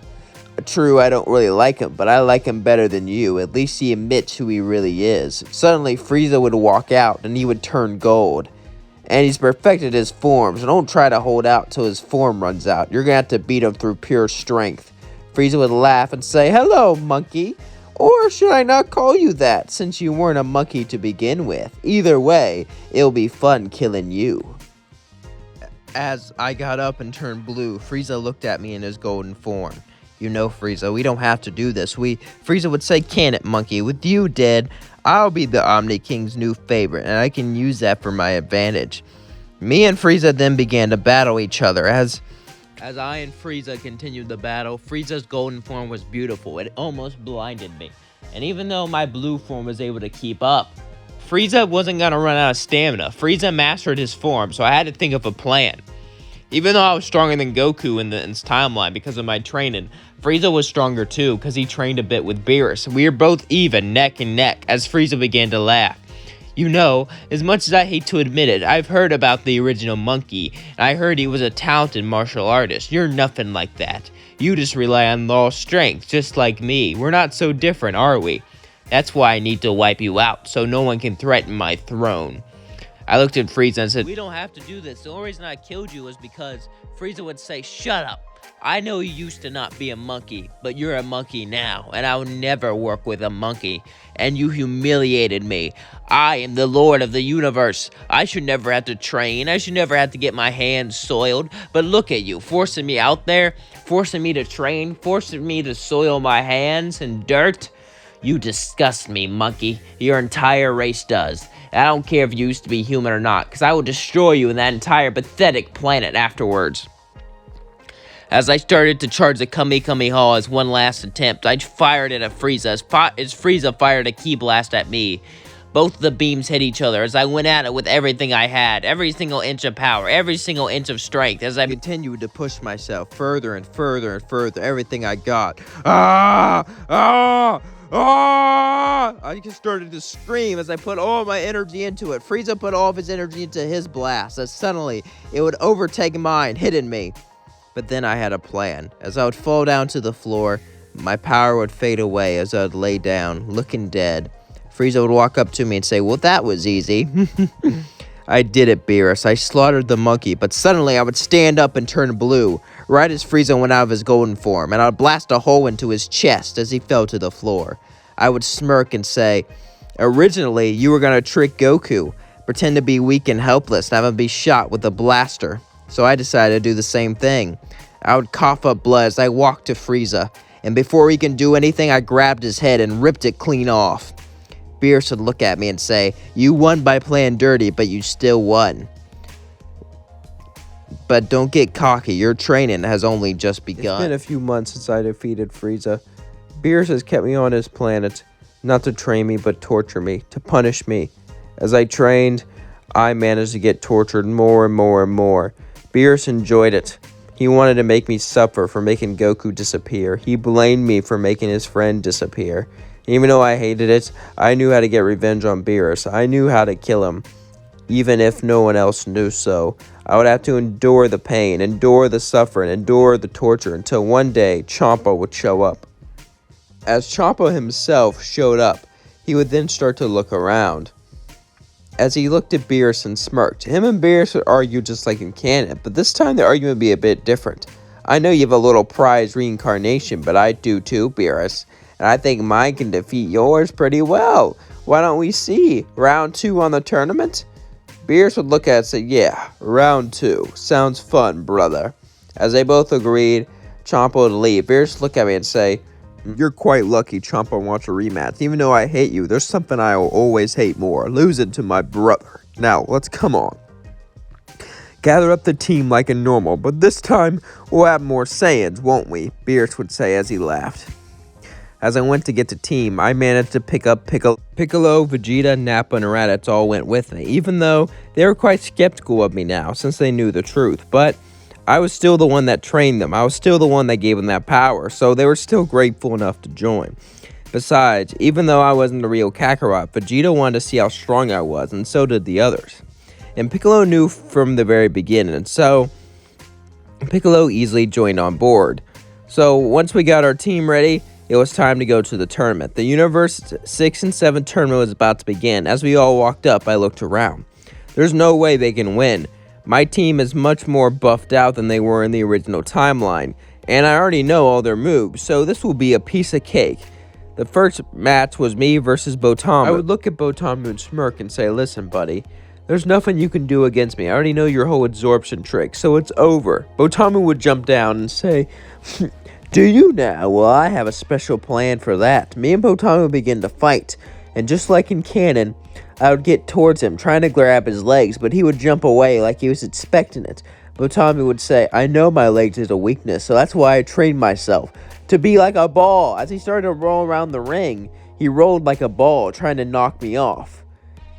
A: True, I don't really like him, but I like him better than you. At least he admits who he really is. Suddenly, Frieza would walk out, and he would turn gold. And he's perfected his form, so don't try to hold out till his form runs out. You're gonna have to beat him through pure strength. Frieza would laugh and say, hello, monkey. Or should I not call you that, since you weren't a monkey to begin with? Either way, it'll be fun killing you. As I got up and turned blue, Frieza looked at me in his golden form. You know, Frieza, we don't have to do this. Frieza would say, can it, monkey? With you dead, I'll be the Omni King's new favorite, and I can use that for my advantage. Me and Frieza then began to battle each other. As I and Frieza continued the battle, Frieza's golden form was beautiful. It almost blinded me. And even though my blue form was able to keep up, Frieza wasn't going to run out of stamina. Frieza mastered his form, so I had to think of a plan. Even though I was stronger than Goku in this timeline because of my training, Frieza was stronger too because he trained a bit with Beerus. We were both even, neck and neck, as Frieza began to laugh. You know, as much as I hate to admit it, I've heard about the original monkey, and I heard he was a talented martial artist. You're nothing like that. You just rely on raw strength, just like me. We're not so different, are we? That's why I need to wipe you out, so no one can threaten my throne. I looked at Frieza and said, we don't have to do this. The only reason I killed you was because Frieza would say, shut up. I know you used to not be a monkey, but you're a monkey now, and I'll never work with a monkey. And you humiliated me. I am the Lord of the universe. I should never have to train. I should never have to get my hands soiled. But look at you, forcing me out there, forcing me to train, forcing me to soil my hands in dirt. You disgust me, monkey. Your entire race does. I don't care if you used to be human or not, because I will destroy you and that entire pathetic planet afterwards. As I started to charge the Kamehameha as one last attempt, I fired it at Frieza as Frieza fired a ki blast at me. Both of the beams hit each other as I went at it with everything I had, every single inch of power, every single inch of strength, as I continued to push myself further and further and further, everything I got. Ah! Ah! Ah! I just started to scream as I put all my energy into it. Frieza put all of his energy into his blast, as suddenly it would overtake mine, hitting me. But then I had a plan. As I would fall down to the floor, my power would fade away as I would lay down, looking dead. Frieza would walk up to me and say, "Well, that was easy." I did it, Beerus. I slaughtered the monkey, but suddenly I would stand up and turn blue, right as Frieza went out of his golden form, and I would blast a hole into his chest as he fell to the floor. I would smirk and say, "Originally, you were gonna trick Goku, pretend to be weak and helpless, and have him be shot with a blaster. So I decided to do the same thing. I would cough up blood as I walked to Frieza, and before he can do anything, I grabbed his head and ripped it clean off." Beerus would look at me and say, "You won by playing dirty, but you still won. But don't get cocky, your training has only just begun." It's been a few months since I defeated Frieza. Beerus has kept me on his planet, not to train me, but torture me, to punish me. As I trained, I managed to get tortured more and more and more. Beerus enjoyed it. He wanted to make me suffer for making Goku disappear. He blamed me for making his friend disappear. Even though I hated it, I knew how to get revenge on Beerus. I knew how to kill him, even if no one else knew so. I would have to endure the pain, endure the suffering, endure the torture, until one day, Champa would show up. As Champa himself showed up, he would then start to look around. As he looked at Beerus and smirked, him and Beerus would argue just like in canon, but this time the argument would be a bit different. "I know you have a little prized reincarnation, but I do too, Beerus. And I think mine can defeat yours pretty well. Why don't we see? Round 2 on the tournament?" Beerus would look at it and say, "Yeah, round 2. Sounds fun, brother." As they both agreed, Champa would leave. Beerus would look at me and say, "You're quite lucky Champa wants a rematch. Even though I hate you, there's something I will always hate more. Losing to my brother. Now, let's come on. Gather up the team like a normal, but this time we'll have more Saiyans, won't we?" Beerus would say as he laughed. As I went to get the team, I managed to pick up Piccolo, Vegeta, Nappa, and Raditz all went with me, even though they were quite skeptical of me now, since they knew the truth. But I was still the one that trained them. I was still the one that gave them that power, so they were still grateful enough to join. Besides, even though I wasn't a real Kakarot, Vegeta wanted to see how strong I was, and so did the others. And Piccolo knew from the very beginning, and so Piccolo easily joined on board. So once we got our team ready, it was time to go to the tournament. The Universe 6 and 7 tournament was about to begin. As we all walked up, I looked around. There's no way they can win. My team is much more buffed out than they were in the original timeline, and I already know all their moves, so this will be a piece of cake. The first match was me versus Botamu. I would look at Botamu and smirk and say, "Listen, buddy, there's nothing you can do against me. I already know your whole absorption trick, so it's over." Botamu would jump down and say, "Do you now? Well, I have a special plan for that." Me and Botamu would begin to fight, and just like in canon, I would get towards him, trying to grab his legs, but he would jump away like he was expecting it. Botamu would say, "I know my legs is a weakness, so that's why I trained myself to be like a ball." As he started to roll around the ring, he rolled like a ball, trying to knock me off.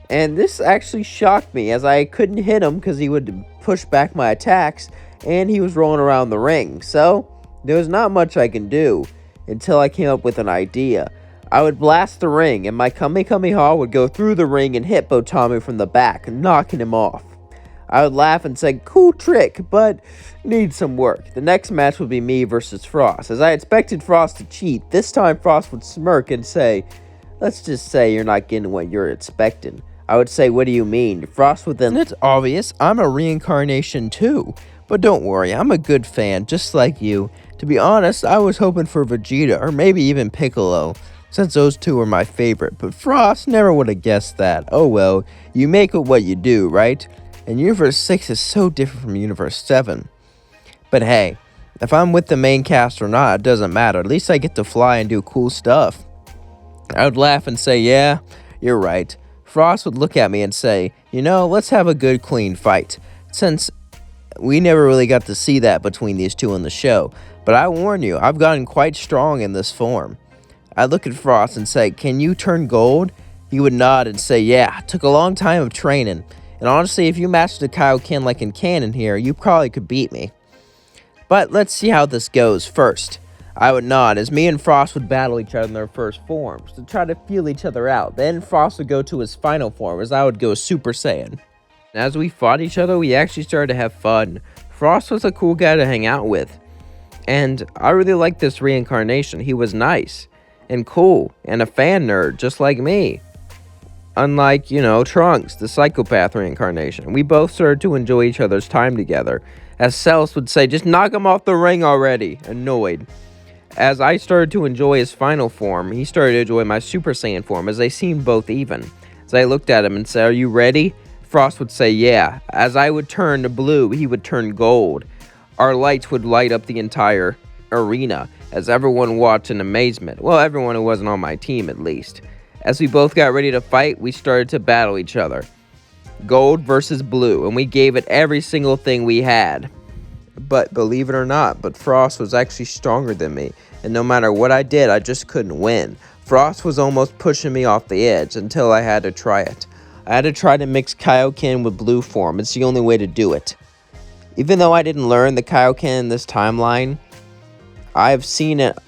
A: And this actually shocked me, as I couldn't hit him because he would push back my attacks, and he was rolling around the ring. So there was not much I can do until I came up with an idea. I would blast the ring, and my Kamehameha would go through the ring and hit Botamu from the back, knocking him off. I would laugh and say, "Cool trick, but needs some work." The next match would be me versus Frost. As I expected Frost to cheat, this time Frost would smirk and say, "Let's just say you're not getting what you're expecting." I would say, "What do you mean?" Frost would then, "It's obvious, I'm a reincarnation too. But don't worry, I'm a good fan, just like you. To be honest, I was hoping for Vegeta, or maybe even Piccolo, since those two were my favorite. But Frost never would have guessed that. Oh well, you make it what you do, right? And Universe 6 is so different from Universe 7. But hey, if I'm with the main cast or not, it doesn't matter. At least I get to fly and do cool stuff." I would laugh and say, "Yeah, you're right." Frost would look at me and say, "Let's have a good, clean fight, since we never really got to see that between these two in the show. But I warn you, I've gotten quite strong in this form." I'd look at Frost and say, "Can you turn gold?" He would nod and say, "Yeah, it took a long time of training. And honestly, if you matched the Kaioken like in canon here, you probably could beat me. But let's see how this goes first." I would nod as me and Frost would battle each other in their first forms to try to feel each other out. Then Frost would go to his final form as I would go Super Saiyan. And as we fought each other, we actually started to have fun. Frost was a cool guy to hang out with. And I really liked this reincarnation. He was nice and cool and a fan nerd just like me. Unlike, Trunks, the psychopath reincarnation. We both started to enjoy each other's time together. As Cellus would say, just knock him off the ring already, annoyed. As I started to enjoy his final form, he started to enjoy my Super Saiyan form, as they seemed both even. As I looked at him and said, "Are you ready?" Frost would say, "Yeah." As I would turn to blue, he would turn gold. Our lights would light up the entire arena, as everyone watched in amazement. Well, everyone who wasn't on my team, at least. As we both got ready to fight, we started to battle each other. Gold versus blue, and we gave it every single thing we had. But believe it or not, Frost was actually stronger than me, and no matter what I did, I just couldn't win. Frost was almost pushing me off the edge until I had to try it. I had to try to mix Kaioken with blue form. It's the only way to do it. Even though I didn't learn the Kaioken in this timeline, I've seen it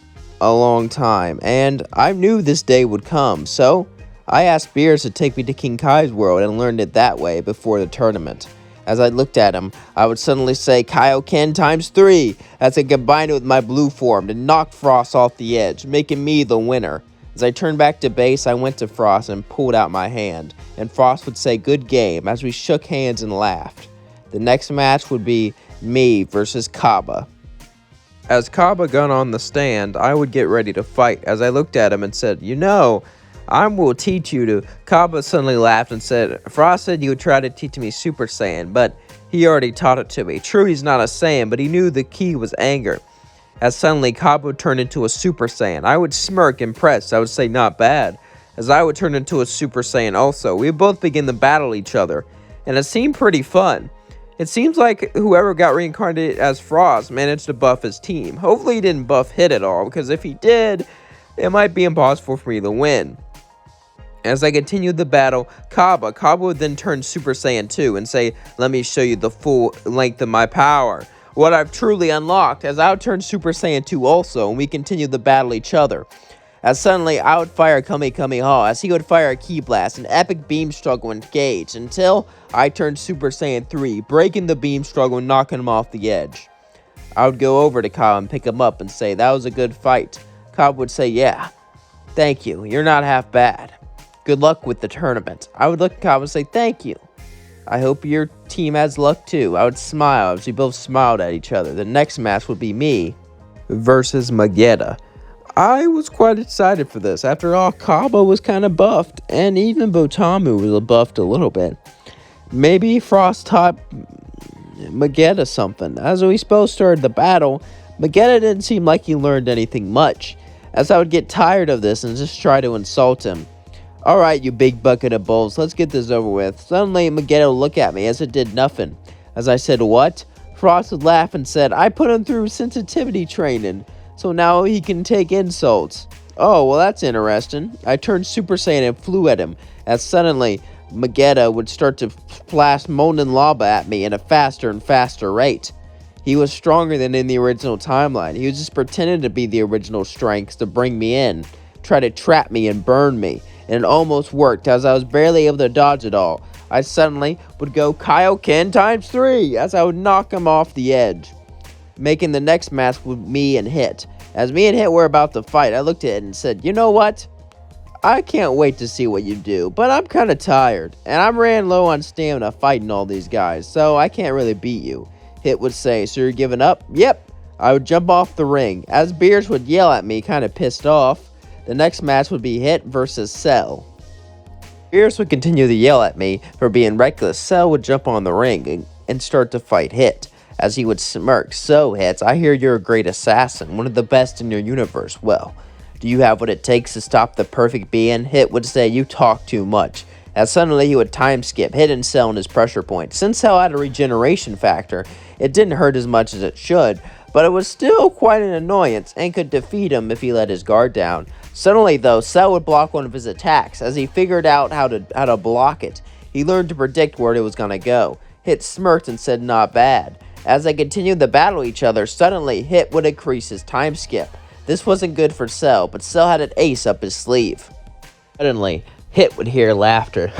A: a long time, and I knew this day would come, so I asked Beerus to take me to King Kai's world and learned it that way before the tournament. As I looked at him, I would suddenly say Kaioken times 3 as I combined it with my blue form to knock Frost off the edge, making me the winner. As I turned back to base, I went to Frost and pulled out my hand, and Frost would say good game as we shook hands and laughed. The next match would be me versus Kaba. As Kaba got on the stand, I would get ready to fight. As I looked at him and said, I will teach you to. Kaba suddenly laughed and said, Frost said you would try to teach me Super Saiyan, but he already taught it to me. True, he's not a Saiyan, but he knew the key was anger. As suddenly Kaba would turn into a Super Saiyan. I would smirk, impressed. I would say, not bad. As I would turn into a Super Saiyan also. We would both begin to battle each other, and it seemed pretty fun. It seems like whoever got reincarnated as Frost managed to buff his team. Hopefully he didn't buff Hit at all, because if he did, it might be impossible for me to win. As I continued the battle, Kaba would then turn Super Saiyan 2 and say, let me show you the full length of my power. What I've truly unlocked, as I would turn Super Saiyan 2 also, and we continued to battle each other. As suddenly, I would fire Kamehameha, as he would fire a Ki Blast, an epic beam struggle engaged, until I turned Super Saiyan 3, breaking the beam struggle and knocking him off the edge. I would go over to Kaba and pick him up and say, that was a good fight. Kaba would say, yeah, thank you, you're not half bad. Good luck with the tournament. I would look at Kaba and say, thank you. I hope your team has luck too. I would smile as we both smiled at each other. The next match would be me versus Magetta. I was quite excited for this. After all, Kaba was kind of buffed, and even Botamu was buffed a little bit. Maybe Frost taught Magetta something. As we both started the battle, Magetta didn't seem like he learned anything much, as I would get tired of this and just try to insult him. Alright, you big bucket of bulls, let's get this over with. Suddenly, Magetta would look at me as it did nothing. As I said, what? Frost would laugh and said, I put him through sensitivity training, so now he can take insults. Oh, well that's interesting. I turned Super Saiyan and flew at him, as suddenly, Magetta would start to blast molten lava at me at a faster and faster rate. He was stronger than in the original timeline. He was just pretending to be the original strength to bring me in, try to trap me and burn me. And it almost worked, as I was barely able to dodge it all. I suddenly would go Kaioken times 3, as I would knock him off the edge, making the next match with me and Hit. As me and Hit were about to fight, I looked at it and said, you know what? I can't wait to see what you do, but I'm kind of tired, and I'm ran low on stamina fighting all these guys, so I can't really beat you. Hit would say, so you're giving up? Yep. I would jump off the ring, as Beerus would yell at me, kind of pissed off. The next match would be Hit versus Cell. Beerus would continue to yell at me for being reckless. Cell would jump on the ring and start to fight Hit, as he would smirk. So, Hit, I hear you're a great assassin, one of the best in your universe. Well, do you have what it takes to stop the perfect being? Hit would say, you talk too much. As suddenly he would time skip, hitting Cell in his pressure point. Since Cell had a regeneration factor, it didn't hurt as much as it should, but it was still quite an annoyance and could defeat him if he let his guard down. Suddenly, though, Cell would block one of his attacks. As he figured out how to block it, he learned to predict where it was going to go. Hit smirked and said, not bad. As they continued to battle each other, suddenly Hit would increase his time skip. This wasn't good for Cell, but Cell had an ace up his sleeve. Suddenly, Hit would hear laughter.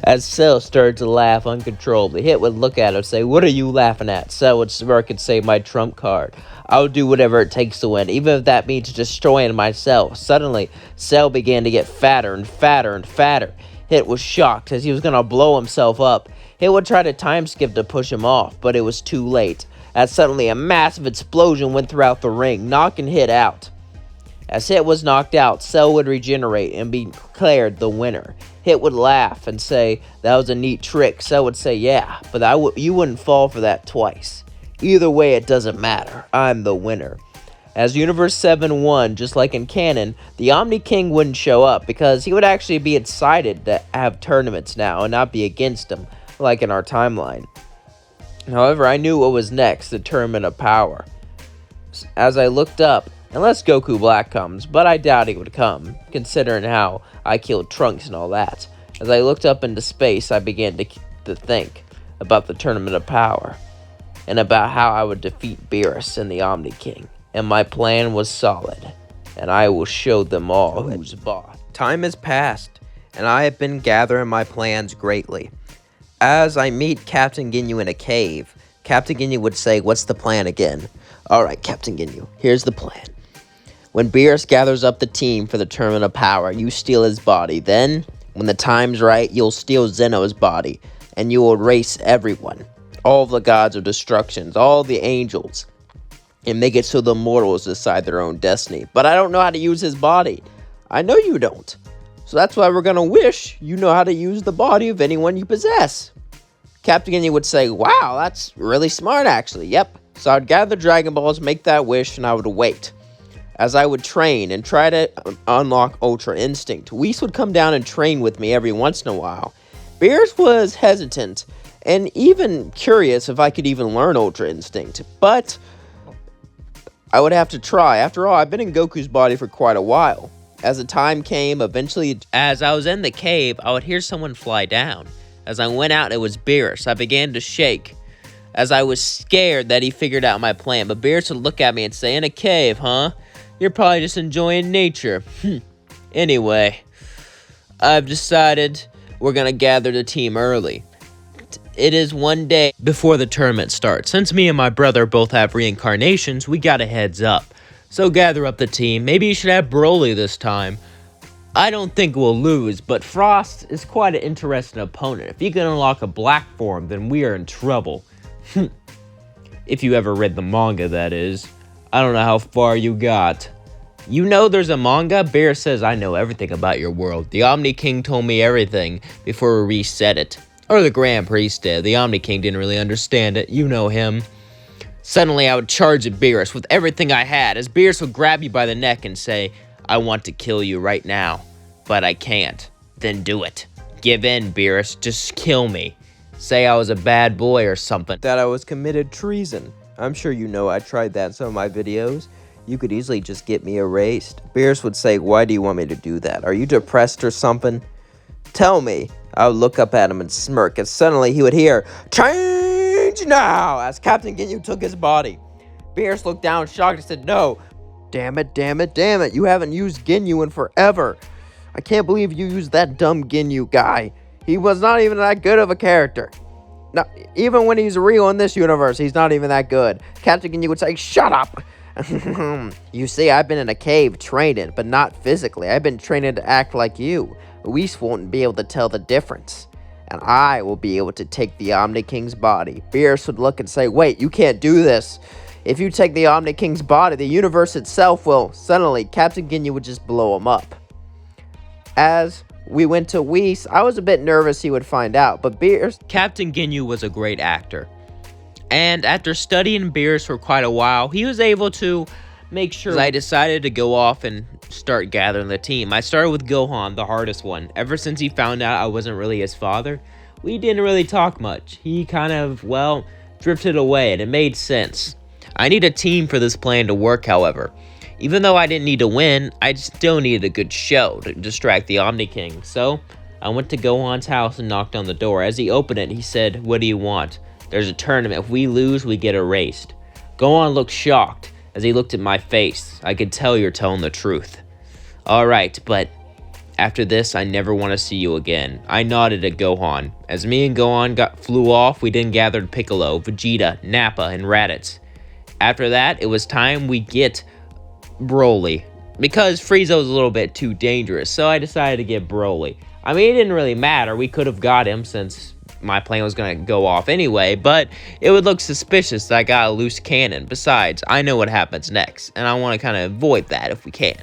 A: As Cell started to laugh uncontrollably, Hit would look at him and say, "What are you laughing at?" Cell would smirk and say, "My trump card. I'll do whatever it takes to win, even if that means destroying myself." Suddenly, Cell began to get fatter and fatter and fatter. Hit was shocked as he was going to blow himself up. Hit would try to time skip to push him off, but it was too late, as suddenly a massive explosion went throughout the ring, knocking Hit out. As Hit was knocked out, Cell would regenerate and be declared the winner. Hit would laugh and say, "That was a neat trick." Cell would say, "Yeah, but you wouldn't fall for that twice. Either way, it doesn't matter. I'm the winner." As Universe 7 won, just like in canon, the Omni King wouldn't show up because he would actually be excited to have tournaments now and not be against them, like in our timeline. However, I knew what was next, the Tournament of Power. As I looked up, unless Goku Black comes, but I doubt he would come, considering how I killed Trunks and all that. As I looked up into space, I began to think about the Tournament of Power, and about how I would defeat Beerus and the Omni King. And my plan was solid, and I will show them all who's boss. Time has passed, and I have been gathering my plans greatly. As I meet Captain Ginyu in a cave, Captain Ginyu would say, "What's the plan again?" "Alright, Captain Ginyu, here's the plan. When Beerus gathers up the team for the Tournament of Power, you steal his body. Then, when the time's right, you'll steal Zeno's body, and you will erase everyone. All the gods of destructions, all the angels, and make it so the mortals decide their own destiny. But I don't know how to use his body." "I know you don't. So that's why we're gonna wish you know how to use the body of anyone you possess." Captain Ginyu would say, "Wow, that's really smart actually." "Yep." So I'd gather Dragon Balls, make that wish, and I would wait. As I would train and try to unlock Ultra Instinct, Whis would come down and train with me every once in a while. Beerus was hesitant and even curious if I could even learn Ultra Instinct, but I would have to try. After all, I've been in Goku's body for quite a while. As the time came, eventually, as I was in the cave, I would hear someone fly down. As I went out, it was Beerus. I began to shake, as I was scared that he figured out my plan. But Beerus would look at me and say, "In a cave, huh? You're probably just enjoying nature." Anyway, I've decided we're gonna gather the team early. It is one day before the tournament starts. Since me and my brother both have reincarnations, we got a heads up. So gather up the team. Maybe you should have Broly this time. I don't think we'll lose, but Frost is quite an interesting opponent. If he can unlock a black form, then we are in trouble. If you ever read the manga, that is. I don't know how far you got. "You know there's a manga?" Beerus says, "I know everything about your world. The Omni King told me everything before we reset it. Or the Grand Priest did. The Omni King didn't really understand it. You know him." Suddenly, I would charge at Beerus with everything I had, as Beerus would grab you by the neck and say, "I want to kill you right now, but I can't." "Then do it. Give in, Beerus. Just kill me. Say I was a bad boy or something. That I was committed treason. I'm sure you know I tried that in some of my videos. You could easily just get me erased." Beerus would say, "Why do you want me to do that? Are you depressed or something? Tell me." I would look up at him and smirk, as suddenly he would hear, "Change now!" as Captain Ginyu took his body. Beerus looked down shocked and said, "No. Damn it, damn it, damn it. You haven't used Ginyu in forever. I can't believe you used that dumb Ginyu guy. He was not even that good of a character. No, even when he's real in this universe, he's not even that good." Captain Ginyu would say, "Shut up." "You see, I've been in a cave training, but not physically. I've been training to act like you. Whis won't be able to tell the difference. And I will be able to take the Omni King's body." Beerus would look and say, "Wait, you can't do this. If you take the Omni King's body, the universe itself will." Suddenly, Captain Ginyu would just blow him up. As we went to Whis, I was a bit nervous he would find out, but Captain Ginyu was a great actor. And after studying Beerus for quite a while, he was able to make sure I decided to go off and start gathering the team. I started with Gohan, the hardest one. Ever since he found out I wasn't really his father, we didn't really talk much. He kind of, well, drifted away, and it made sense. I need a team for this plan to work, however. Even though I didn't need to win, I still needed a good show to distract the Omni King. So, I went to Gohan's house and knocked on the door. As he opened it, he said, "What do you want?" "There's a tournament. If we lose, we get erased." Gohan looked shocked as he looked at my face. "I could tell you're telling the truth." "Alright, but After this, I never want to see you again. I nodded at Gohan. As me and Gohan flew off, we then gathered Piccolo, Vegeta, Nappa, and Raditz. After that, it was time we get Broly. Because Frieza was a little bit too dangerous, so I decided to get Broly. I mean, it didn't really matter. We could have got him since my plane was going to go off anyway, but it would look suspicious that I got a loose cannon. Besides, I know what happens next, and I want to kind of avoid that if we can.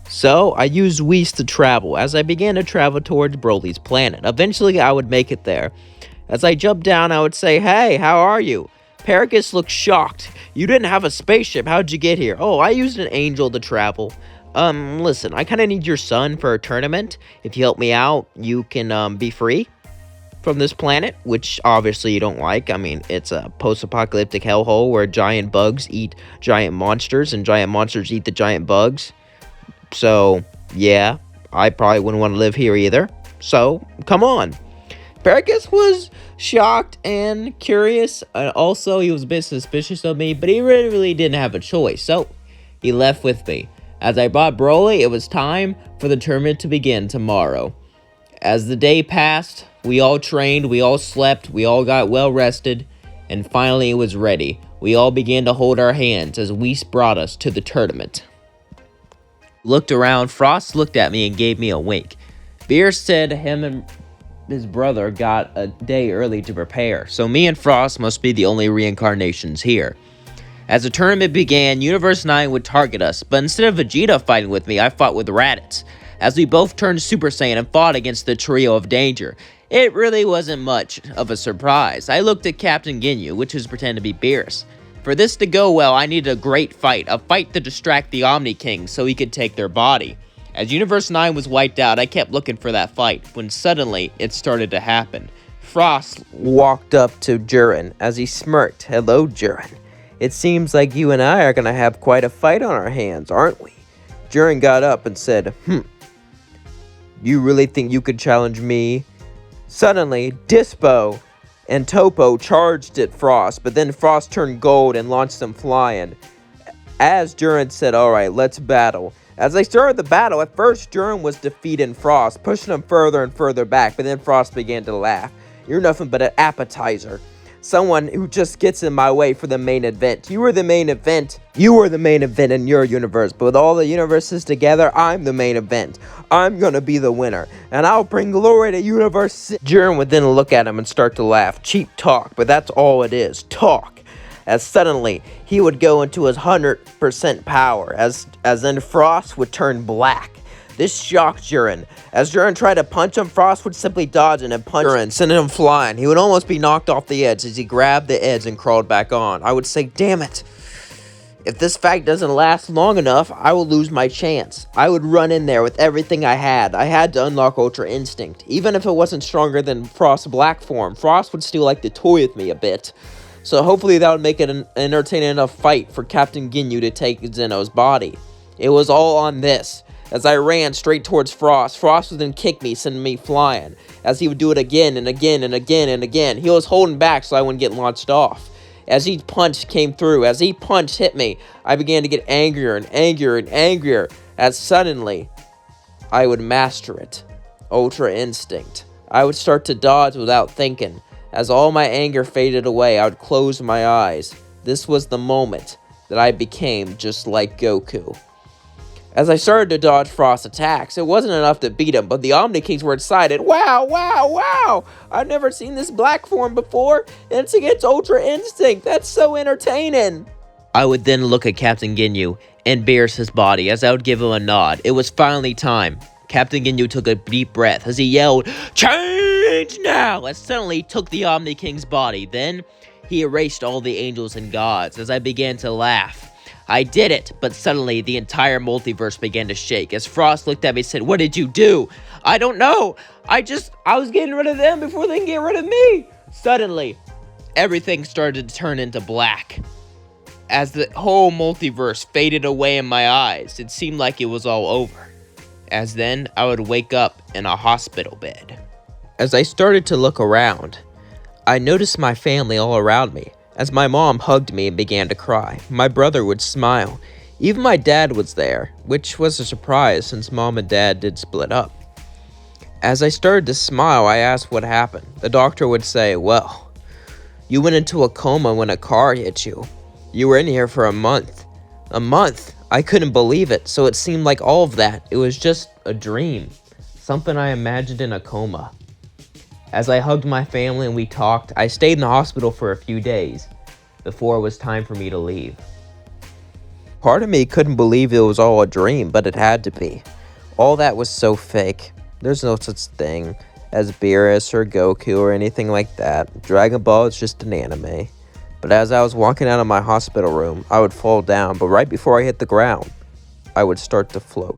A: So, I used Whis to travel. As I began to travel towards Broly's planet, eventually I would make it there. As I jumped down, I would say, "Hey, how are you?" Paragus looked shocked. "You didn't have a spaceship. How'd you get here?" "Oh, I used an angel to travel." Listen, I kind of need your son for a tournament. If you help me out, you can, be free from this planet, which obviously you don't like. I mean, it's a post-apocalyptic hellhole where giant bugs eat giant monsters, and giant monsters eat the giant bugs. So, yeah, I probably wouldn't want to live here either. So, come on. Paragus was shocked and curious. Also, he was a bit suspicious of me, but he really didn't have a choice. So, he left with me. As I brought Broly, it was time for the tournament to begin tomorrow. As the day passed, we all trained, we all slept, we all got well rested, and finally it was ready. We all began to hold our hands as Whis brought us to the tournament. Looked around, Frost looked at me and gave me a wink. Beerus said him and his brother got a day early to prepare, so me and Frost must be the only reincarnations here. As the tournament began, Universe 9 would target us, but instead of Vegeta fighting with me, I fought with Raditz. As we both turned Super Saiyan and fought against the trio of danger, it really wasn't much of a surprise. I looked at Captain Ginyu, which was pretending to be Beerus. For this to go well, I needed a great fight, a fight to distract the Omni Kings so he could take their body. As Universe 9 was wiped out, I kept looking for that fight, when suddenly it started to happen. Frost walked up to Jiren as he smirked. "Hello, Jiren. It seems like you and I are going to have quite a fight on our hands, aren't we?" Jiren got up and said, "You really think you could challenge me?" Suddenly, Dispo and Topo charged at Frost, but then Frost turned gold and launched them flying. As Jiren said, "Alright, let's battle." As they started the battle, at first Jiren was defeating Frost, pushing him further and further back, but then Frost began to laugh. "You're nothing but an appetizer. Someone who just gets in my way for the main event. You were the main event in your universe, but with all the universes together, I'm the main event. I'm gonna be the winner, and I'll bring glory to universe." Jiren would then look at him and start to laugh. Cheap talk, but that's all it is, talk. As suddenly, he would go into his 100% power, as then Frost would turn black. This shocked Jiren. As Jiren tried to punch him, Frost would simply dodge and then punch Jiren, sending him flying. He would almost be knocked off the edge as he grabbed the edge and crawled back on. I would say, "Damn it. If this fight doesn't last long enough, I will lose my chance." I would run in there with everything I had. I had to unlock Ultra Instinct. Even if it wasn't stronger than Frost's black form, Frost would still like to toy with me a bit. So hopefully that would make it an entertaining enough fight for Captain Ginyu to take Zeno's body. It was all on this. As I ran straight towards Frost, Frost would then kick me, sending me flying. As he would do it again and again and again and again. He was holding back so I wouldn't get launched off. As each punch came through, as each punch hit me, I began to get angrier and angrier and angrier. As suddenly, I would master it. Ultra Instinct. I would start to dodge without thinking. As all my anger faded away, I would close my eyes. This was the moment that I became just like Goku. As I started to dodge Frost's attacks, it wasn't enough to beat him, but the Omni Kings were excited. "Wow, wow, wow! I've never seen this black form before, and it's against Ultra Instinct. That's so entertaining!" I would then look at Captain Ginyu and Beerus' body as I would give him a nod. It was finally time. Captain Ginyu took a deep breath as he yelled, "Change now!" and suddenly took the Omni King's body. Then he erased all the angels and gods as I began to laugh. I did it, but suddenly the entire multiverse began to shake. As Frost looked at me and said, "What did you do?" "I don't know. I was getting rid of them before they can get rid of me." Suddenly, everything started to turn into black. As the whole multiverse faded away in my eyes, it seemed like it was all over. As then, I would wake up in a hospital bed. As I started to look around, I noticed my family all around me. As my mom hugged me and began to cry, my brother would smile. Even my dad was there, which was a surprise since mom and dad did split up. As I started to smile, I asked what happened. The doctor would say, "Well, you went into a coma when a car hit you. You were in here for a month." A month? I couldn't believe it, so it seemed like all of that. It was just a dream. Something I imagined in a coma. As I hugged my family and we talked, I stayed in the hospital for a few days before it was time for me to leave. Part of me couldn't believe it was all a dream, but it had to be. All that was so fake. There's no such thing as Beerus or Goku or anything like that. Dragon Ball is just an anime. But as I was walking out of my hospital room, I would fall down, but right before I hit the ground, I would start to float.